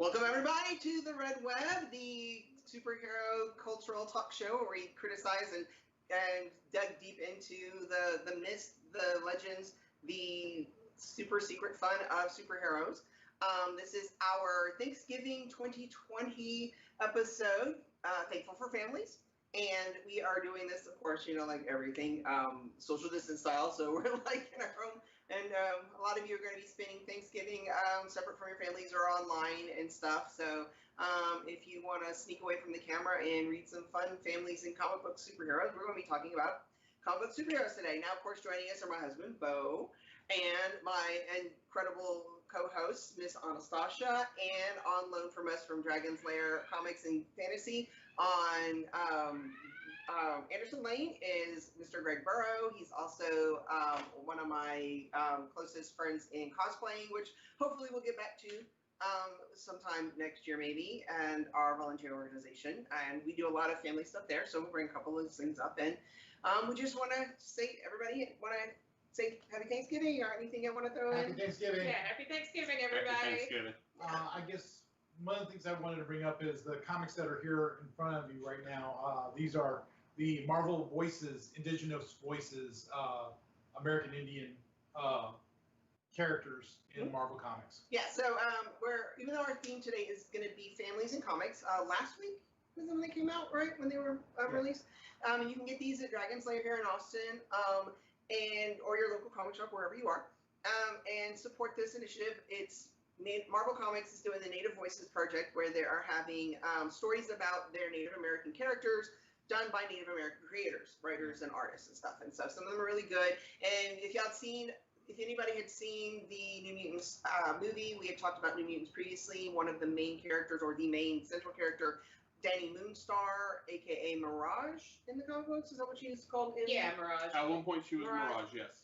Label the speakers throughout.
Speaker 1: Welcome everybody to the Red Web, the superhero cultural talk show where we criticize and dug deep into the myths, the legends, the super secret fun of superheroes. This is our Thanksgiving 2020 episode, Thankful for Families. And we are doing this, of course, you know, like everything, social distance style. So we're like in our home, and a lot of you are going to be spending Thanksgiving separate from your families or online and stuff. So if you want to sneak away from the camera and read some fun families and comic book superheroes, we're going to be talking about comic book superheroes today. Now, of course, joining us are my husband, Bo, and my incredible co-host, Miss Anastasia, and on loan from us from Dragon's Lair Comics and Fantasy on Anderson Lane is Mr. Greg Burrow. He's also one of my closest friends in cosplaying, which hopefully we'll get back to sometime next year maybe, and our volunteer organization. And we do a lot of family stuff there, so we'll bring a couple of those things up. And we just want to say, everybody, say Happy Thanksgiving or anything I want to throw in?
Speaker 2: Happy Thanksgiving.
Speaker 3: Yeah, Happy Thanksgiving, everybody.
Speaker 4: Happy Thanksgiving.
Speaker 2: I guess one of the things I wanted to bring up is the comics that are here in front of you right now. These are the Marvel Voices, Indigenous Voices, American Indian characters in Marvel Comics.
Speaker 1: Yeah, so even though our theme today is going to be families and comics, last week was when they came out, right? When they were released. And you can get these at Dragon's Lair here in Austin. Or your local comic shop, wherever you are, and support this initiative. It's Marvel Comics is doing the Native Voices Project, where they are having stories about their Native American characters done by Native American creators, writers, and artists and stuff. And so some of them are really good. And if anybody had seen the New Mutants movie, we had talked about New Mutants previously. One of the main characters, or the main central character, Danny Moonstar, aka Mirage, in the comic books. Is that what she's called?
Speaker 3: Yeah, Mirage.
Speaker 4: At one point, she was Mirage, yes.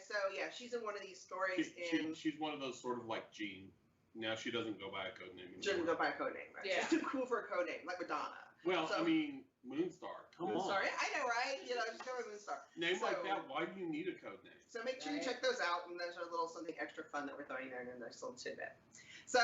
Speaker 1: So yeah, she's in one of these stories.
Speaker 4: She's one of those sort of like Jean. Now she doesn't go by a code name anymore.
Speaker 1: She doesn't go by a code name, right?
Speaker 3: Yeah.
Speaker 1: She's too cool for a code name, like Madonna.
Speaker 4: Well, so, I mean, Moonstar. Come on.
Speaker 1: Sorry, I know, right? You know, just go with Moonstar.
Speaker 4: Name like that. Why do you need a code name?
Speaker 1: So make sure you check those out, and there's a little something extra fun that we're throwing there in a nice little tidbit. So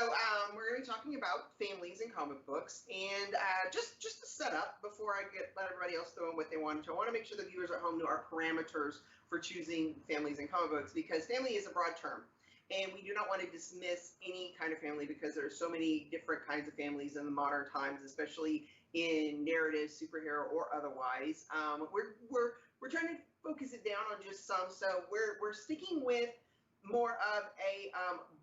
Speaker 1: we're going to be talking about families and comic books, and just to set up before I let everybody else throw in what they want to. I want to make sure the viewers at home know our parameters for choosing families and comic books, because family is a broad term. And we do not want to dismiss any kind of family, because there are so many different kinds of families in the modern times, especially in narrative, superhero, or otherwise. We're trying to focus it down on just some. So we're sticking with more of a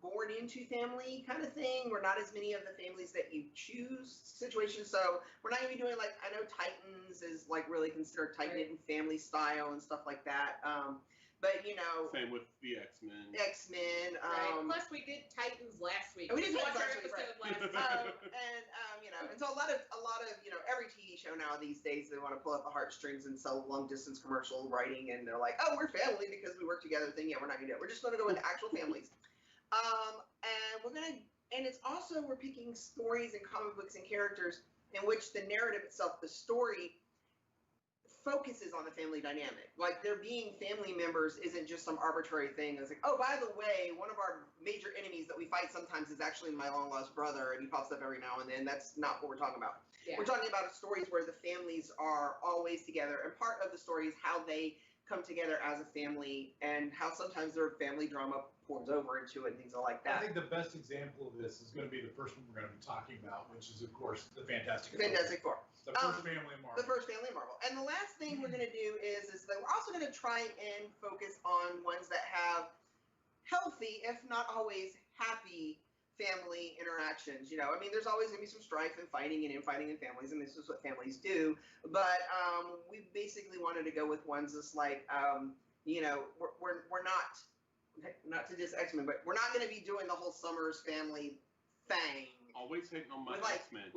Speaker 1: born into family kind of thing. We're not as many of the families that you choose situations. So we're not going to be doing, like, I know Titans is like really considered tight-knit and family style and stuff like that. But, you know.
Speaker 4: Same with the X-Men.
Speaker 3: Right. Plus, we did Titans last week.
Speaker 1: We did Titans
Speaker 3: last week.
Speaker 1: You know, and so a lot of, you know, every TV show now these days, they want to pull up the heartstrings and sell long distance commercial writing, and they're like, oh, we're family because we work together thing. Yeah, we're not going to do it. We're just going to go into actual families. And it's also, we're picking stories and comic books and characters in which the narrative itself, the story, focuses on the family dynamic. Like, there being family members isn't just some arbitrary thing. It's like, oh, by the way, one of our major enemies that we fight sometimes is actually my long lost brother, and he pops up every now and then. That's not what we're talking about. Yeah. We're talking about stories where the families are always together, and part of the story is how they come together as a family, and how sometimes their family drama pours over into it and things like that.
Speaker 2: I think the best example of this is going to be the first one we're going to be talking about, which is, of course, the Fantastic
Speaker 1: Four.
Speaker 2: The first family in Marvel.
Speaker 1: The first family in Marvel. And the last thing we're going to do is that we're also going to try and focus on ones that have healthy, if not always happy, family interactions. You know, I mean, there's always going to be some strife and fighting and infighting in families, and this is what families do. But we basically wanted to go with ones that's like, you know, we're not to diss X-Men, but we're not going to be doing the whole Summers family thing.
Speaker 4: Always hating on my X-Men.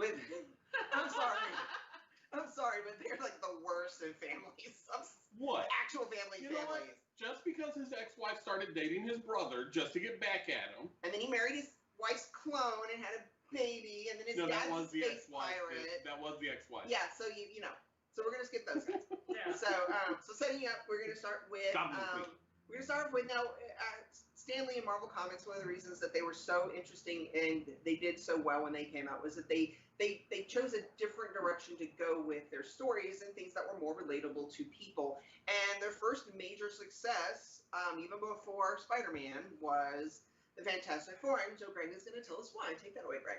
Speaker 1: I'm sorry, but they're like the worst in families.
Speaker 4: What?
Speaker 1: Actual families.
Speaker 4: Just because his ex-wife started dating his brother just to get back at him.
Speaker 1: And then he married his wife's clone and had a baby, and then his dad's a space pirate.
Speaker 4: That was the ex-wife.
Speaker 1: Yeah, so you know. So we're going to skip those guys. So setting up, we're going to start with... We're going to start off with now, Stanley and Marvel Comics, one of the reasons that they were so interesting and they did so well when they came out was that they chose a different direction to go with their stories and things that were more relatable to people. And their first major success, even before Spider-Man, was the Fantastic Four. And so Greg is going to tell us why. Take that away, Greg.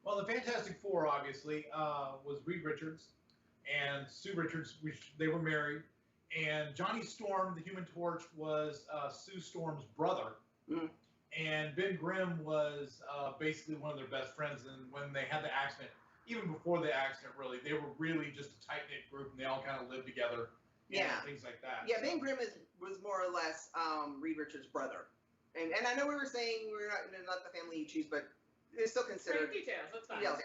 Speaker 2: Well, the Fantastic Four, obviously, was Reed Richards and Sue Richards, which they were married. And Johnny Storm, the Human Torch, was Sue Storm's brother.
Speaker 1: Mm.
Speaker 2: And Ben Grimm was basically one of their best friends. And when they had the accident, even before the accident, really, they were really just a tight-knit group, and they all kind of lived together.
Speaker 1: Yeah.
Speaker 2: And things like that.
Speaker 1: Yeah, Ben Grimm was more or less Reed Richards' brother. And I know we were saying we're not the family you choose, but it's still considered.
Speaker 3: Great details, that's fine.
Speaker 1: Yeah.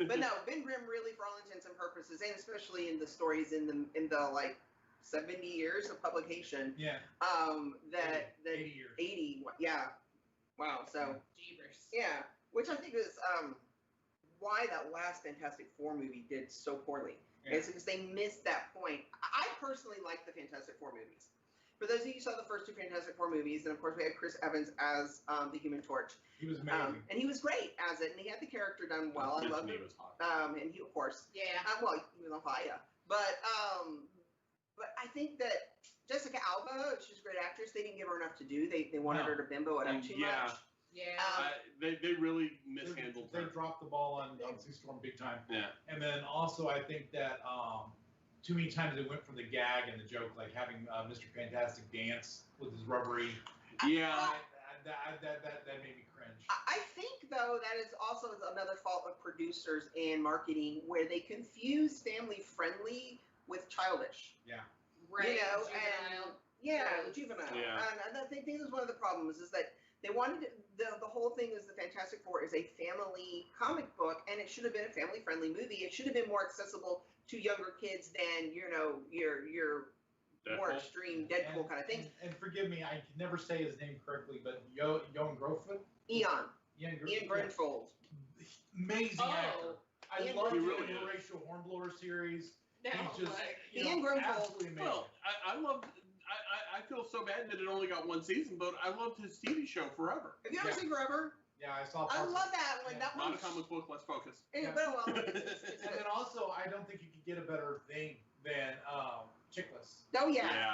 Speaker 1: But no, Ben Grimm really, for all intents and purposes, and especially in the stories in the like 70 years of publication.
Speaker 2: Yeah.
Speaker 1: That
Speaker 2: 80 years.
Speaker 1: 80. Yeah. Wow. So.
Speaker 3: Jeebers.
Speaker 1: Yeah, which I think is why that last Fantastic Four movie did so poorly.
Speaker 2: Yeah.
Speaker 1: It's because they missed that point. I personally like the Fantastic Four movies. For those of you who saw the first two Fantastic Four movies, and of course we had Chris Evans as the Human Torch.
Speaker 2: He was amazing.
Speaker 1: And he was great as it, and he had the character done well. I loved it. And he, of course.
Speaker 3: Yeah.
Speaker 1: Well, he was on fire. But I think that Jessica Alba, she's a great actress. They didn't give her enough to do. They wanted her to bimbo it up too much.
Speaker 3: Yeah.
Speaker 4: They really mishandled
Speaker 2: They
Speaker 4: her.
Speaker 2: dropped the ball on Sue Storm big time.
Speaker 4: Yeah.
Speaker 2: And then also I think that too many times they went for the gag and the joke, like having Mr. Fantastic dance with his rubbery.
Speaker 4: Yeah.
Speaker 2: That made me cringe.
Speaker 1: I think, though, that is also another fault of producers and marketing, where they confuse family friendly with childish.
Speaker 2: Yeah.
Speaker 3: Right.
Speaker 1: You know,
Speaker 3: Juvenile.
Speaker 1: and juvenile.
Speaker 4: Yeah.
Speaker 1: And I think this is one of the problems is that they wanted the whole thing is the Fantastic Four is a family comic book, and it should have been a family friendly movie. It should have been more accessible to younger kids than your more extreme Deadpool kind of things.
Speaker 2: And forgive me, I can never say his name correctly, but Johan Grofeld?
Speaker 1: Ian
Speaker 2: Ian
Speaker 1: Grenfold.
Speaker 2: Amazing actor. I
Speaker 1: Ian
Speaker 2: loved him
Speaker 4: Grenfold.
Speaker 2: in the Horatio Hornblower series.
Speaker 3: No,
Speaker 2: He's just,
Speaker 3: like,
Speaker 1: Ian Grenfold.
Speaker 2: absolutely amazing.
Speaker 4: Well, I loved. I feel so bad that it only got one season, but I loved his TV show Forever.
Speaker 1: Have you ever seen Forever?
Speaker 2: Yeah, I saw
Speaker 1: I
Speaker 2: parts of
Speaker 1: love
Speaker 2: it.
Speaker 1: that one.
Speaker 2: Yeah.
Speaker 1: That
Speaker 4: Not
Speaker 1: one.
Speaker 4: a comic book. Let's focus.
Speaker 1: Yeah, but well, it's
Speaker 2: And then also, I don't think you could get a better thing than Chickless.
Speaker 1: oh yeah.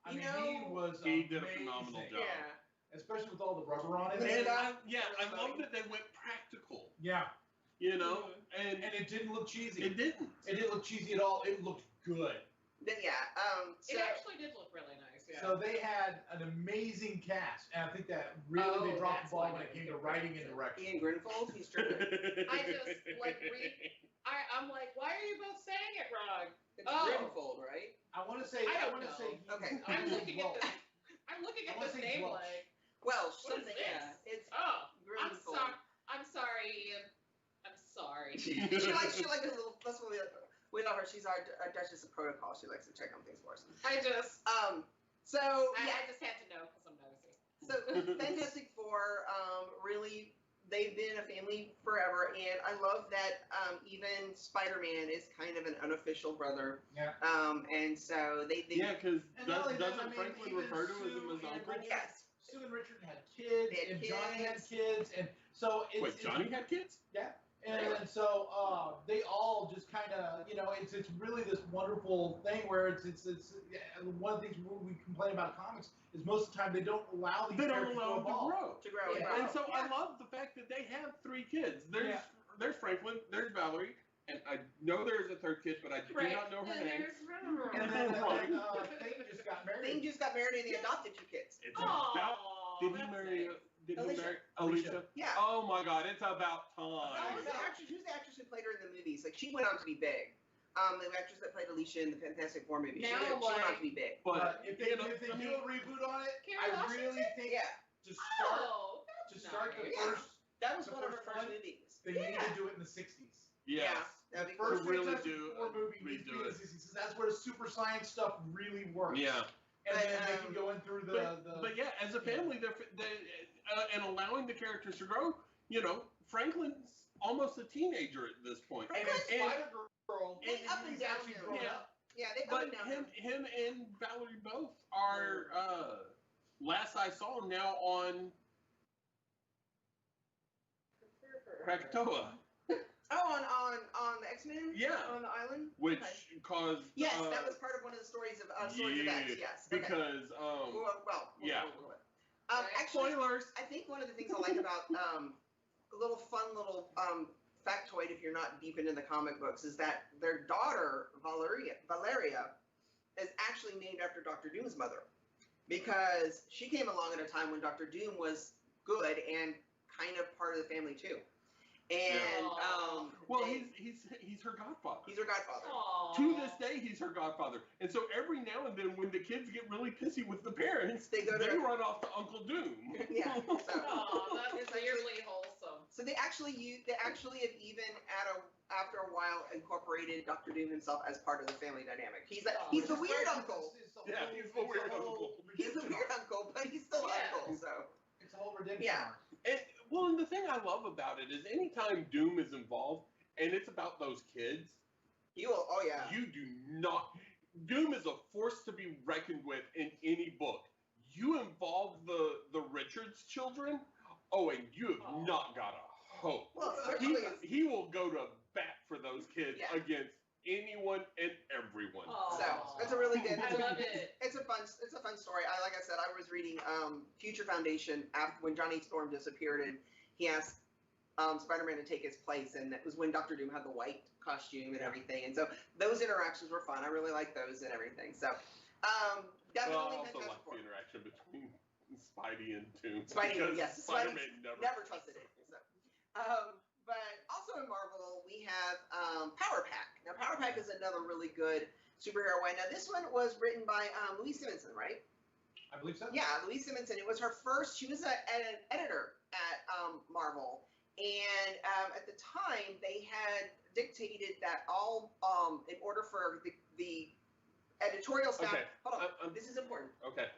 Speaker 2: I
Speaker 1: You
Speaker 2: mean,
Speaker 1: know,
Speaker 4: He did a phenomenal
Speaker 2: amazing.
Speaker 4: job.
Speaker 1: yeah.
Speaker 2: Especially with all the rubber on it.
Speaker 4: And I
Speaker 1: Everybody.
Speaker 4: love that they went practical.
Speaker 2: Yeah,
Speaker 4: You know, and
Speaker 2: and it didn't look cheesy.
Speaker 4: it didn't.
Speaker 2: It didn't look cheesy at all. It looked good.
Speaker 1: Yeah. So
Speaker 3: it actually did look really nice. Yeah.
Speaker 2: So they had an amazing cast, and I think that really they dropped
Speaker 3: that's
Speaker 2: the ball
Speaker 3: why
Speaker 2: when
Speaker 3: they
Speaker 2: it came
Speaker 3: did
Speaker 2: to writing
Speaker 3: it.
Speaker 2: and direction.
Speaker 1: Ian Grenfold, he's tripping.
Speaker 3: I just like read. I'm like, why are you both saying it wrong?
Speaker 1: It's
Speaker 3: Oh.
Speaker 1: Grenfold, right?
Speaker 2: I want to say.
Speaker 3: I
Speaker 2: I
Speaker 3: don't
Speaker 2: want to
Speaker 3: know.
Speaker 2: say.
Speaker 1: Okay.
Speaker 3: I'm looking at
Speaker 2: Welsh.
Speaker 3: this. I'm looking
Speaker 2: I
Speaker 3: at
Speaker 2: wanna
Speaker 3: this
Speaker 2: say
Speaker 3: name
Speaker 2: Welsh.
Speaker 3: like.
Speaker 1: Well,
Speaker 3: What is
Speaker 1: something.
Speaker 3: this?
Speaker 1: Yeah. It's
Speaker 3: Oh,
Speaker 1: Grenfold.
Speaker 3: I'm sorry, Ian. I'm sorry.
Speaker 1: she likes a little. That's what we know her. She's our Duchess of Protocol. She likes to check on things for us.
Speaker 3: I just.
Speaker 1: So
Speaker 3: I
Speaker 1: yeah.
Speaker 3: just had to know because I'm nosy.
Speaker 1: So Fantastic Four, really, they've been a family forever, and I love that even Spider-Man is kind of an unofficial brother.
Speaker 2: Yeah.
Speaker 1: And so they
Speaker 4: Yeah, because
Speaker 2: And not only that,
Speaker 4: doesn't
Speaker 2: I mean,
Speaker 4: Franklin
Speaker 2: even
Speaker 4: refer to him
Speaker 2: Sue
Speaker 4: as
Speaker 2: and
Speaker 4: uncle?
Speaker 2: Richard-
Speaker 1: yes.
Speaker 2: Sue and Richard had kids,
Speaker 1: They had
Speaker 2: and Johnny had
Speaker 1: kids.
Speaker 2: kids, and so it's.
Speaker 4: Wait, Johnny had kids?
Speaker 2: And so they all just kind of, it's really this wonderful thing where it's one of the things we complain about comics is most of the time they don't allow these
Speaker 4: They don't
Speaker 2: characters
Speaker 4: allow him to
Speaker 2: evolve.
Speaker 4: grow.
Speaker 1: To grow.
Speaker 3: Yeah.
Speaker 1: Yeah.
Speaker 4: And so I love the fact that they have 3 kids. There's Franklin, there's Valerie, and I know there's a 3rd kid, but I do not know her
Speaker 3: And
Speaker 4: name.
Speaker 3: there's
Speaker 2: And then Thing just got married.
Speaker 1: Thing just got married and they adopted 2 kids.
Speaker 4: It's about. Did he marry? Did he marry Alicia?
Speaker 1: Yeah.
Speaker 4: Oh my God! It's about
Speaker 1: Who's
Speaker 4: time.
Speaker 1: the actress who played her in the movies? Like, she went on to be big. The actress that played Alicia in the Fantastic Four movie.
Speaker 3: Now,
Speaker 1: she went on
Speaker 3: like-
Speaker 1: to be big.
Speaker 4: But
Speaker 2: if they do a reboot on it,
Speaker 3: Carrie
Speaker 2: I really
Speaker 3: Washington?
Speaker 2: think
Speaker 1: Yeah.
Speaker 2: to start
Speaker 3: Oh,
Speaker 2: to start the
Speaker 3: nice.
Speaker 2: first,
Speaker 1: That was
Speaker 2: The
Speaker 1: one of her
Speaker 2: first
Speaker 1: first
Speaker 2: one?
Speaker 1: movies.
Speaker 2: they need to do it in the 60s.
Speaker 4: yes.
Speaker 1: Yeah. That'd be
Speaker 2: The first
Speaker 1: cool.
Speaker 4: really
Speaker 2: Fantastic
Speaker 4: do
Speaker 2: Four movie needs to be in the 60s. That's where the super science stuff really works.
Speaker 4: Yeah.
Speaker 2: And
Speaker 1: But,
Speaker 2: then they can go in through
Speaker 4: But yeah, as a family, and allowing the characters to grow, Franklin's almost a teenager at this point.
Speaker 2: and
Speaker 1: Franklin's
Speaker 2: Spider-Girl,
Speaker 1: They up and
Speaker 2: he's
Speaker 1: down
Speaker 2: actually
Speaker 1: him.
Speaker 2: grown
Speaker 4: Yeah.
Speaker 2: up.
Speaker 1: Yeah, they up
Speaker 4: But
Speaker 1: and down.
Speaker 4: him and Valerie both are last I saw, now on Krakatoa.
Speaker 1: Oh, on the X-Men?
Speaker 4: Yeah.
Speaker 1: On the island?
Speaker 4: Which
Speaker 1: Okay.
Speaker 4: caused.
Speaker 1: Yes, that was part of one of the stories of Swords of X, yes. Okay.
Speaker 4: Because, yeah.
Speaker 1: Actually,
Speaker 4: Spoilers.
Speaker 1: I think one of the things I like about a little fun little factoid, if you're not deep into the comic books, is that their daughter, Valeria, is actually named after Dr. Doom's mother. Because she came along at a time when Dr. Doom was good and kind of part of the family too. And
Speaker 4: well, he's her godfather.
Speaker 1: He's her godfather.
Speaker 3: Aww.
Speaker 4: To this day, he's her godfather. And so every now and then, when the kids get really pissy with the parents, they run off to Uncle Doom.
Speaker 1: Yeah. So,
Speaker 3: that's weirdly wholesome.
Speaker 1: So they actually have even after a while incorporated Dr. Doom himself as part of the family dynamic. He's the weird uncle.
Speaker 4: Yeah, he's the weird uncle.
Speaker 1: He's the weird uncle, but he's still uncle. So
Speaker 2: it's a whole redemption.
Speaker 1: Yeah.
Speaker 4: And the thing I love about it is anytime Doom is involved, and it's about those kids,
Speaker 1: you will. Oh yeah.
Speaker 4: You do not. Doom is a force to be reckoned with in any book. You involve the Richards children, and you have not got a hope.
Speaker 1: Well,
Speaker 4: he will go to bat for those kids against anyone and everyone.
Speaker 1: So it's a really good.
Speaker 3: I love it.
Speaker 1: It's a fun story. Like I said, I was reading Future Foundation after when Johnny Storm disappeared, and he asked Spider-Man to take his place, and it was when Dr. Doom had the white costume and everything, and so those interactions were fun. I really liked those and everything. So definitely.
Speaker 4: I also like the interaction between Spidey and Doom.
Speaker 1: Spidey, yes.
Speaker 4: Spider-Man
Speaker 1: never trusted it. So, but also in Marvel, we have Power Pack. Now, Power Pack is another really good superhero one. Now, this one was written by Louise Simonson, right?
Speaker 2: I believe so.
Speaker 1: Yeah, Louise Simonson. It was her first. She was an editor at Marvel, and at the time, they had dictated that all in order for the editorial staff.
Speaker 4: Okay.
Speaker 1: Hold on, this is important.
Speaker 4: Okay.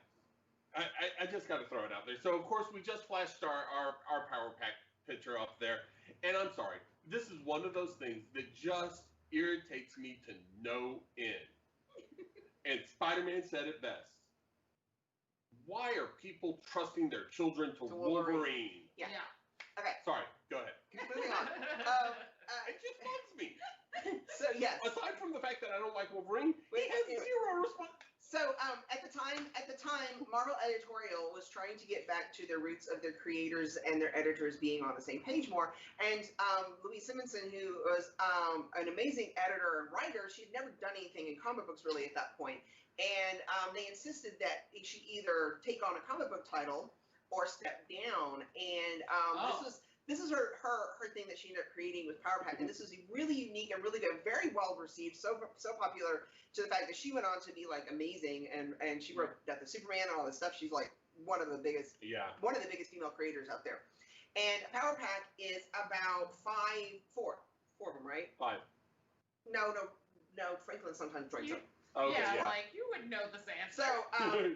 Speaker 4: I just got to throw it out there. So, of course, we just flashed our Power Pack picture up there. And I'm sorry, this is one of those things that just irritates me to no end. And Spider-Man said it best. Why are people trusting their children to Wolverine?
Speaker 1: Yeah. Okay.
Speaker 4: Sorry, go ahead.
Speaker 1: Moving on.
Speaker 4: It just bugs me.
Speaker 1: So, yes.
Speaker 4: Aside from the fact that I don't like Wolverine, he has zero response.
Speaker 1: So at the time, Marvel editorial was trying to get back to the roots of their creators and their editors being on the same page more. And Louise Simonson, who was an amazing editor and writer, she had never done anything in comic books really at that point. And they insisted that she either take on a comic book title or step down. And this is her thing that she ended up creating with Power Pack, and this is really unique and really good, very well received, so popular to the fact that she went on to be like amazing, and she wrote Death of Superman and all this stuff. She's like one of the biggest female creators out there. And Power Pack is about four of them, right?
Speaker 4: 5.
Speaker 1: No. Franklin sometimes joins them.
Speaker 4: Okay,
Speaker 3: like you would know this answer.
Speaker 1: So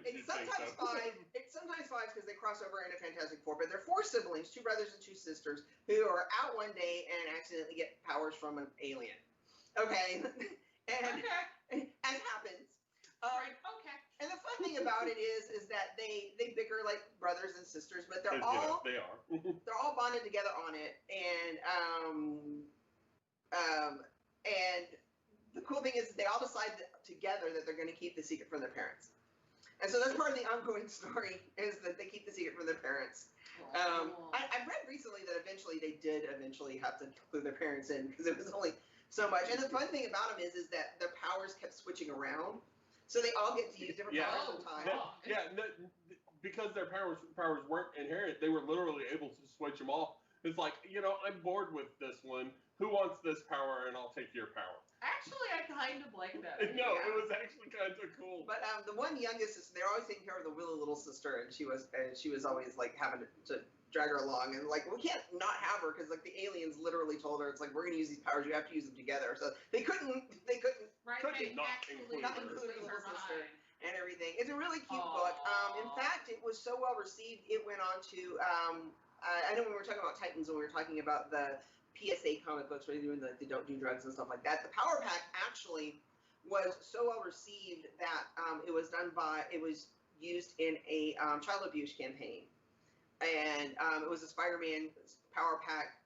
Speaker 1: it's sometimes 5. It's sometimes 5 because they cross over into Fantastic Four. But they're 4 siblings, 2 brothers and 2 sisters, who are out one day and accidentally get powers from an alien. Okay, and as happens.
Speaker 3: Okay.
Speaker 1: And the fun thing about it is that they bicker like brothers and sisters, but they're
Speaker 4: they are.
Speaker 1: They're all bonded together on it, and the cool thing is they all decide together that they're going to keep the secret from their parents. And so that's part of the ongoing story, is that they keep the secret from their parents. I read recently that eventually they did have to clue their parents in because it was only so much. And the fun thing about them is that their powers kept switching around. So they all get to use different powers sometimes.
Speaker 4: Because their powers weren't inherent, they were literally able to switch them off. It's like, I'm bored with this one. Who wants this power, and I'll take your power.
Speaker 3: Actually, I kind of like that.
Speaker 4: No, it was actually kind of cool.
Speaker 1: But the one youngest sister, they're always taking care of the willow little sister, and she was always like having to drag her along, and like we can't not have her because like the aliens literally told her it's like we're gonna use these powers, you have to use them together. So they couldn't
Speaker 3: right, they
Speaker 4: not
Speaker 3: actually
Speaker 1: not include her little sister and everything. It's a really cute book. In fact, it was so well received. It went on to I know when we were talking about Titans, when we were talking about the PSA comic books where they're doing the don't do drugs and stuff like that. The Power Pack actually was so well received that it was used in a child abuse campaign, and it was a Spider-Man Power Pack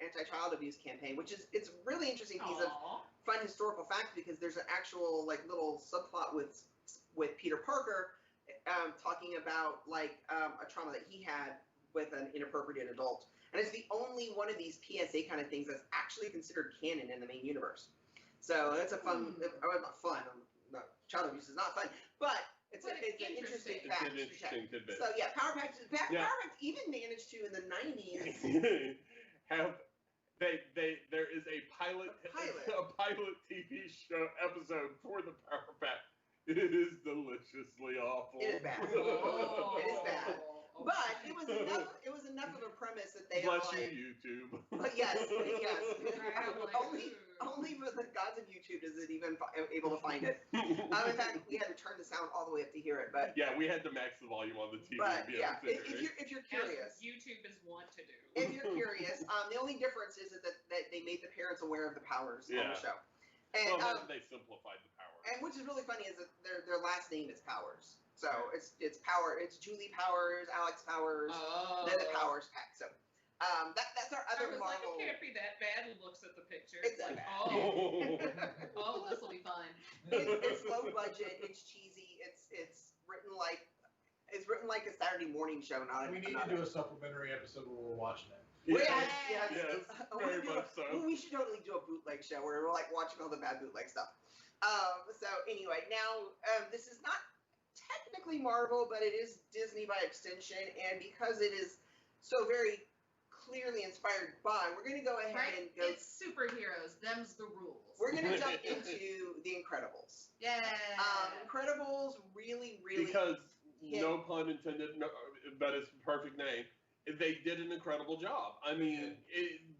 Speaker 1: anti-child abuse campaign, which is it's a really interesting piece of fun historical fact because there's an actual like little subplot with Peter Parker talking about like a trauma that he had with an inappropriate adult. And it's the only one of these PSA kind of things that's actually considered canon in the main universe. So that's a fun, not fun, child abuse is not fun, but it's an interesting fact.
Speaker 4: It's an interesting tidbit.
Speaker 1: So yeah, Power Packs even managed to in the 90s
Speaker 4: there is a pilot TV show episode for the Power Pack. It is deliciously awful.
Speaker 1: It is bad. It is bad. But it was enough of a premise that they
Speaker 4: Bless
Speaker 1: were like,
Speaker 4: you, YouTube.
Speaker 1: But yes. only for the gods of YouTube is it even able to find it. In fact, we had to turn the sound all the way up to hear it. But
Speaker 4: yeah, we had to max the volume on the TV.
Speaker 1: But yeah, if you're curious,
Speaker 3: as YouTube is wont to do.
Speaker 1: If you're curious, the only difference is that they made the parents aware of the powers on the show. And
Speaker 4: they simplified the powers.
Speaker 1: And which is really funny is that their last name is Powers. So it's Power. It's Julie Powers, Alex Powers. They're the Powers pack. So that's our other Marvel.
Speaker 3: Like, it can't be that bad. Who looks at the picture?
Speaker 1: It's
Speaker 3: like,
Speaker 1: bad.
Speaker 3: This will be fun.
Speaker 1: It's low budget. It's cheesy. It's written like a Saturday morning show.
Speaker 2: We need to do a supplementary episode where we're watching it.
Speaker 1: Yes,
Speaker 4: very much so.
Speaker 1: We should totally do a bootleg show where we're like watching all the bad bootleg stuff. So anyway, now this is not technically Marvel, but it is Disney by extension, and because it is so very clearly inspired by, we're going to go ahead and go.
Speaker 3: It's superheroes. Them's the rules.
Speaker 1: We're going to jump into The Incredibles.
Speaker 3: Yeah.
Speaker 1: Incredibles really.
Speaker 4: Because no pun intended, but it's the perfect name. They did an incredible job. I mean,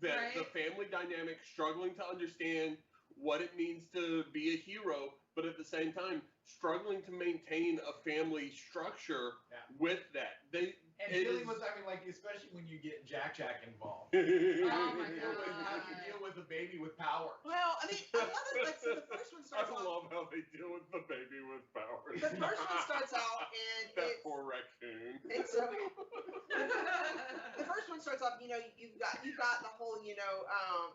Speaker 4: the family dynamic, struggling to understand what it means to be a hero, but at the same time, struggling to maintain a family structure with that.
Speaker 2: Dealing with, especially when you get Jack involved.
Speaker 3: Oh my God.
Speaker 2: How you deal with a baby with powers.
Speaker 1: Well, I mean, I love it. Like, so the first one starts
Speaker 4: I love how they deal with the baby with powers.
Speaker 1: The first one starts out and
Speaker 4: that poor raccoon.
Speaker 1: It's the first one starts off. You've got the whole.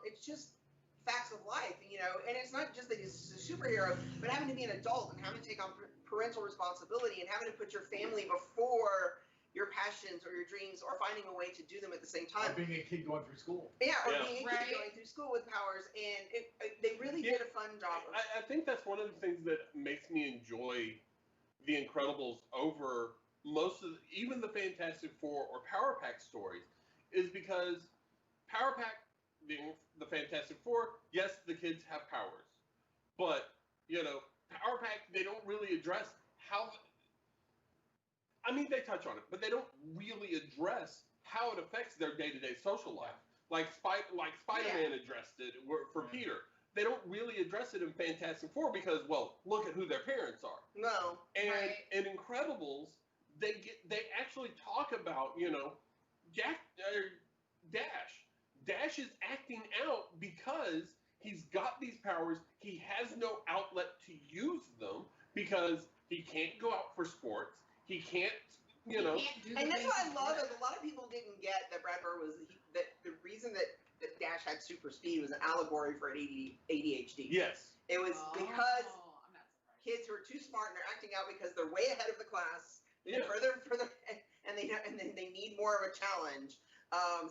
Speaker 1: It's just facts of life. And it's not just that he's a superhero, but having to be an adult and having to take on parental responsibility and having to put your family before your passions or your dreams, or finding a way to do them at the same time.
Speaker 2: Or being a kid going through school.
Speaker 1: Being a kid going through school with powers, and they really did a fun job.
Speaker 4: I think that's one of the things that makes me enjoy The Incredibles over even the Fantastic Four or Power Pack stories, is because Power Pack, the Fantastic Four, yes, the kids have powers, but Power Pack, they don't really address how. I mean, they touch on it, but they don't really address how it affects their day-to-day social life. Like Spider-Man addressed it for Peter. They don't really address it in Fantastic Four because, well, look at who their parents are.
Speaker 1: No.
Speaker 4: And in Incredibles, they actually talk about, Dash. Dash is acting out because he's got these powers. He has no outlet to use them because he can't go out for sports. He can't,
Speaker 1: And that's what I love is a lot of people didn't get that Brad Bird that the reason that Dash had super speed was an allegory for ADHD.
Speaker 4: Yes.
Speaker 1: It was because kids who are too smart and they're acting out because they're way ahead of the class. Yeah. Further, and then they need more of a challenge.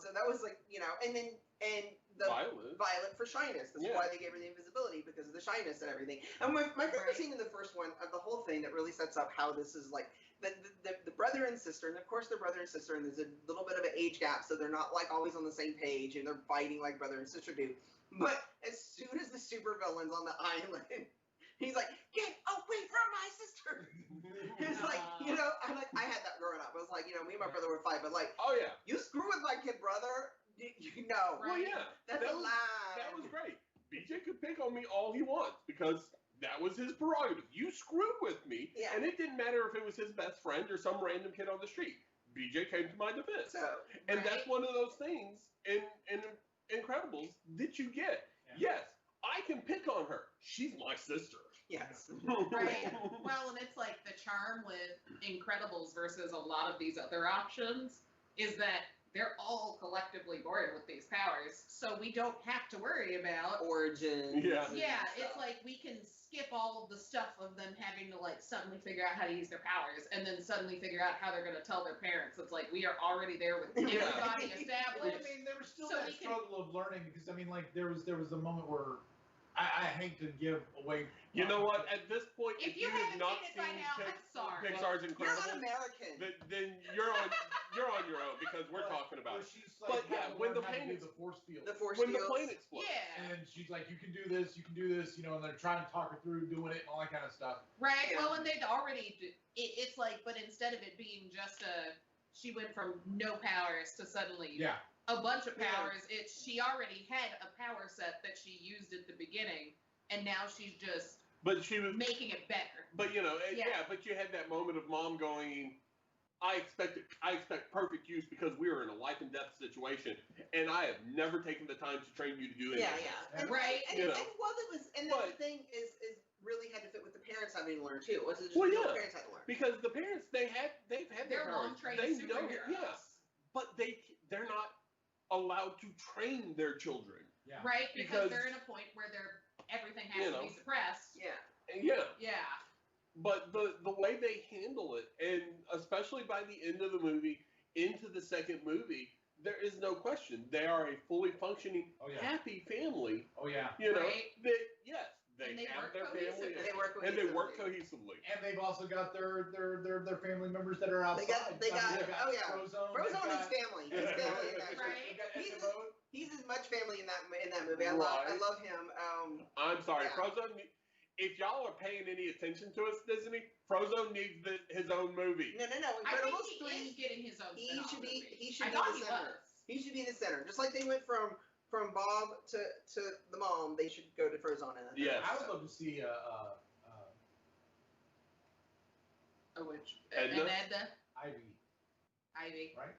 Speaker 1: So that was like, and the Violet for shyness. That's why they gave her the invisibility, because of the shyness and everything. And my favorite scene in the first one of the whole thing that really sets up how this is like the brother and sister, and of course they're brother and sister, and there's a little bit of an age gap, so they're not like always on the same page, and they're fighting like brother and sister do. But as soon as the supervillain's on the island, he's like, "Get away from my sister!" It's like, I had that growing up. I was like, me and my brother would fight, but like,
Speaker 4: oh yeah,
Speaker 1: you screw with my kid brother,
Speaker 4: Well, yeah,
Speaker 1: that's a lie.
Speaker 4: That was great. BJ could pick on me all he wants because that was his prerogative. You screwed with me, and it didn't matter if it was his best friend or some random kid on the street. BJ came to my defense. And that's one of those things in Incredibles that you get. Yeah. Yes, I can pick on her. She's my sister.
Speaker 1: Yes.
Speaker 3: Right. Well, and it's like the charm with Incredibles versus a lot of these other options is that they're all collectively born with these powers, so we don't have to worry about.
Speaker 1: Origins.
Speaker 4: Yeah.
Speaker 3: Yeah,
Speaker 1: and
Speaker 3: it's
Speaker 1: stuff.
Speaker 3: like we can skip all of the stuff of them having to like suddenly figure out how to use their powers and then suddenly figure out how they're going to tell their parents. It's like we are already there with
Speaker 1: Yeah.
Speaker 3: everybody
Speaker 2: Well,
Speaker 3: established.
Speaker 2: I mean, there was still
Speaker 3: So
Speaker 2: that
Speaker 3: we can-
Speaker 2: struggle of learning because I mean, like there was a moment where I hate to give away.
Speaker 4: You know what? At this point,
Speaker 3: If
Speaker 4: if
Speaker 3: you
Speaker 4: you have
Speaker 3: haven't
Speaker 4: not
Speaker 3: seen it by
Speaker 4: seen
Speaker 3: now, I'm sorry.
Speaker 4: Pixar's
Speaker 1: You're
Speaker 4: Incredibles,
Speaker 1: un-American.
Speaker 4: then you're on your own because we're talking about
Speaker 2: Where
Speaker 4: it.
Speaker 2: she's
Speaker 4: But
Speaker 2: like,
Speaker 4: yeah,
Speaker 2: having
Speaker 4: when
Speaker 2: to
Speaker 4: the
Speaker 2: learn how to
Speaker 4: plane
Speaker 2: do the force field.
Speaker 1: The force
Speaker 4: When the
Speaker 1: fields.
Speaker 4: plane explodes.
Speaker 3: Yeah.
Speaker 2: And she's like, you can do this, you know, and they're trying to talk her through doing it and all that kind of stuff.
Speaker 3: Right.
Speaker 1: Yeah.
Speaker 3: Well, and they'd already. It's like, but instead of it being just she went from no powers to suddenly
Speaker 2: Yeah.
Speaker 3: a bunch of
Speaker 1: Yeah.
Speaker 3: powers. She already had a power set that she used at the beginning, and now she's just
Speaker 4: But she was.
Speaker 3: making it better.
Speaker 4: But you know,
Speaker 3: Yeah.
Speaker 4: yeah. But you had that moment of mom going, I expect perfect use because we are in a life and death situation, and I have never taken the time to train you to do anything.
Speaker 1: Yeah. And,
Speaker 3: Right.
Speaker 1: And,
Speaker 4: You know.
Speaker 1: and well, it was, and
Speaker 4: But-
Speaker 1: the thing is really had to fit with the parents having to learn too. Was it just
Speaker 4: Well,
Speaker 1: the
Speaker 4: yeah.
Speaker 1: parents had to learn?
Speaker 4: Because the parents they've had
Speaker 3: They're
Speaker 4: their powers.
Speaker 3: long-trained
Speaker 4: They know,
Speaker 3: superheroes.
Speaker 4: yeah, but they're not allowed to train their children.
Speaker 2: Yeah.
Speaker 3: Right?
Speaker 4: Because-
Speaker 3: Because they're in a point where everything has
Speaker 4: You
Speaker 3: to
Speaker 4: know.
Speaker 3: be suppressed.
Speaker 1: Yeah.
Speaker 4: And yeah,
Speaker 3: Yeah.
Speaker 4: but the way they handle it, and especially by the end of the movie, into the second movie, there is no question they are a fully functioning,
Speaker 2: Oh yeah.
Speaker 4: happy family.
Speaker 2: Oh yeah.
Speaker 4: You know,
Speaker 3: Right.
Speaker 4: that yes, they,
Speaker 3: And they
Speaker 4: have
Speaker 3: work
Speaker 4: their family,
Speaker 3: cohesively.
Speaker 1: They work
Speaker 4: and they work
Speaker 1: cohesively.
Speaker 4: cohesively.
Speaker 2: And they've also got their family members that are outside.
Speaker 1: They got-
Speaker 2: They've
Speaker 1: oh, yeah.
Speaker 2: Frozone.
Speaker 1: Frozone
Speaker 2: they've
Speaker 1: is
Speaker 2: got-
Speaker 1: family. He's family in that.
Speaker 3: Right.
Speaker 2: They've got
Speaker 1: He's
Speaker 2: Ecto Mode.
Speaker 1: He's as much family in that movie. I
Speaker 4: Right.
Speaker 1: love him.
Speaker 4: I'm sorry,
Speaker 1: Yeah.
Speaker 4: Frozone. If y'all are paying any attention to us, Disney, Frozone needs his own movie.
Speaker 1: No.
Speaker 3: I think
Speaker 1: Incredibles
Speaker 3: he
Speaker 1: 3.
Speaker 3: is getting his own
Speaker 1: He
Speaker 3: spin-off
Speaker 1: should be-
Speaker 3: movie.
Speaker 1: he should
Speaker 3: I
Speaker 1: be
Speaker 3: thought
Speaker 1: the
Speaker 3: he
Speaker 1: center.
Speaker 3: was.
Speaker 1: He should be the center. Just like they went from Bob to the mom, they should go to Frozone. And
Speaker 4: Yes.
Speaker 2: I would love to see
Speaker 3: Oh, which?
Speaker 4: Edna?
Speaker 3: And Edna?
Speaker 2: Ivy,
Speaker 3: Ivy.
Speaker 2: right?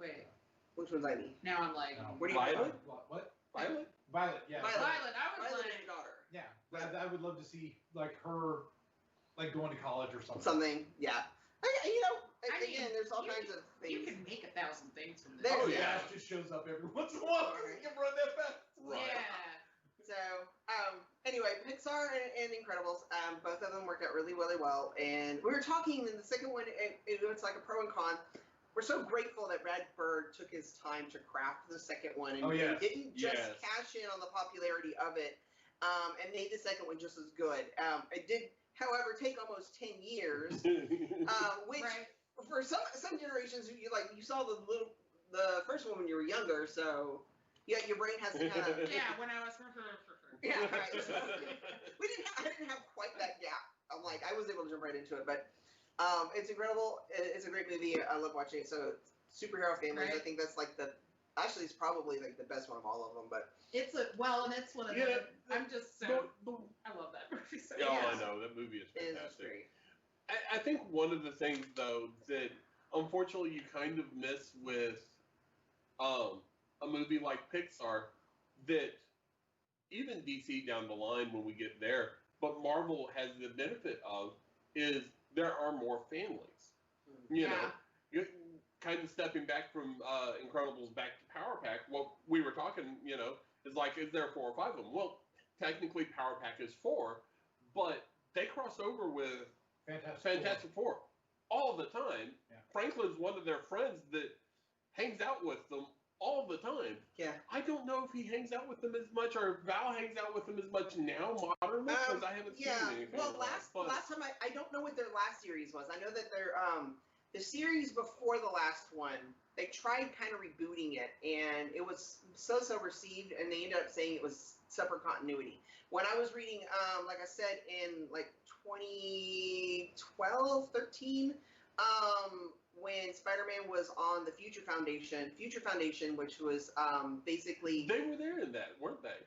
Speaker 3: Wait.
Speaker 1: Which one's Ivy?
Speaker 3: Now I'm like,
Speaker 2: No.
Speaker 1: Where do you
Speaker 4: Violet?
Speaker 2: What?
Speaker 4: Violet?
Speaker 2: Violet. Yeah.
Speaker 1: Violet.
Speaker 3: Violet. I was
Speaker 1: Violet
Speaker 3: like,
Speaker 1: is your daughter.
Speaker 2: Yeah. I would love to see like her, like going to college or something.
Speaker 1: Something. Yeah.
Speaker 3: I mean,
Speaker 1: Again, there's all
Speaker 3: you
Speaker 1: kinds of things.
Speaker 3: you can make 1,000 things from this.
Speaker 1: There
Speaker 2: Oh
Speaker 1: you
Speaker 2: yeah.
Speaker 1: go.
Speaker 2: It just shows up every once in a while because he can run that fast.
Speaker 4: Right.
Speaker 3: Yeah.
Speaker 1: So, anyway, Pixar and Incredibles, both of them worked out really, really well. And we were talking in the second one, it was like a pro and con. We're so grateful that Brad Bird took his time to craft the second one and,
Speaker 2: Oh, yes.
Speaker 1: and didn't just
Speaker 4: Yes.
Speaker 1: cash in on the popularity of it and made the second one just as good. It did, however, take almost 10 years, which
Speaker 3: Right.
Speaker 1: for some generations, you saw the first one when you were younger, so yeah, your brain has to kind of
Speaker 3: Yeah, when I was.
Speaker 1: yeah, right. So, I didn't have quite that gap. I'm like, I was able to jump right into it, but it's incredible. It's a great movie. I love watching it. So superhero families. I
Speaker 3: Right.
Speaker 1: think that's like actually it's probably like the best one of all of them. But
Speaker 3: It's and it's one of
Speaker 4: Yeah,
Speaker 3: the. I'm just so. I love that movie so
Speaker 4: Oh,
Speaker 3: much.
Speaker 4: I know that movie is
Speaker 1: it is
Speaker 4: fantastic.
Speaker 1: great.
Speaker 4: I think one of the things though that unfortunately you kind of miss with a movie like Pixar that even DC down the line when we get there, but Marvel has the benefit of is there are more families. You know, you kind of stepping back from Incredibles back to Power Pack. What we were talking, is like, is there 4 or 5 of them? Well, technically Power Pack is 4, but they cross over with Fantastic Four all the time.
Speaker 2: Yeah.
Speaker 4: Franklin's one of their friends that hangs out with them all the time.
Speaker 1: Yeah.
Speaker 4: I don't know if he hangs out with them as much or if Val hangs out with them as much now, modernly, because I haven't seen
Speaker 1: Yeah.
Speaker 4: anything.
Speaker 1: Well,
Speaker 4: of that, but-
Speaker 1: last time I don't know what their last series was. I know that their the series before the last one, they tried kind of rebooting it, and it was so received, and they ended up saying it was separate continuity. When I was reading, like I said, in like 2012, 13, when Spider-Man was on the Future Foundation, which was basically
Speaker 4: They were there in that, weren't they?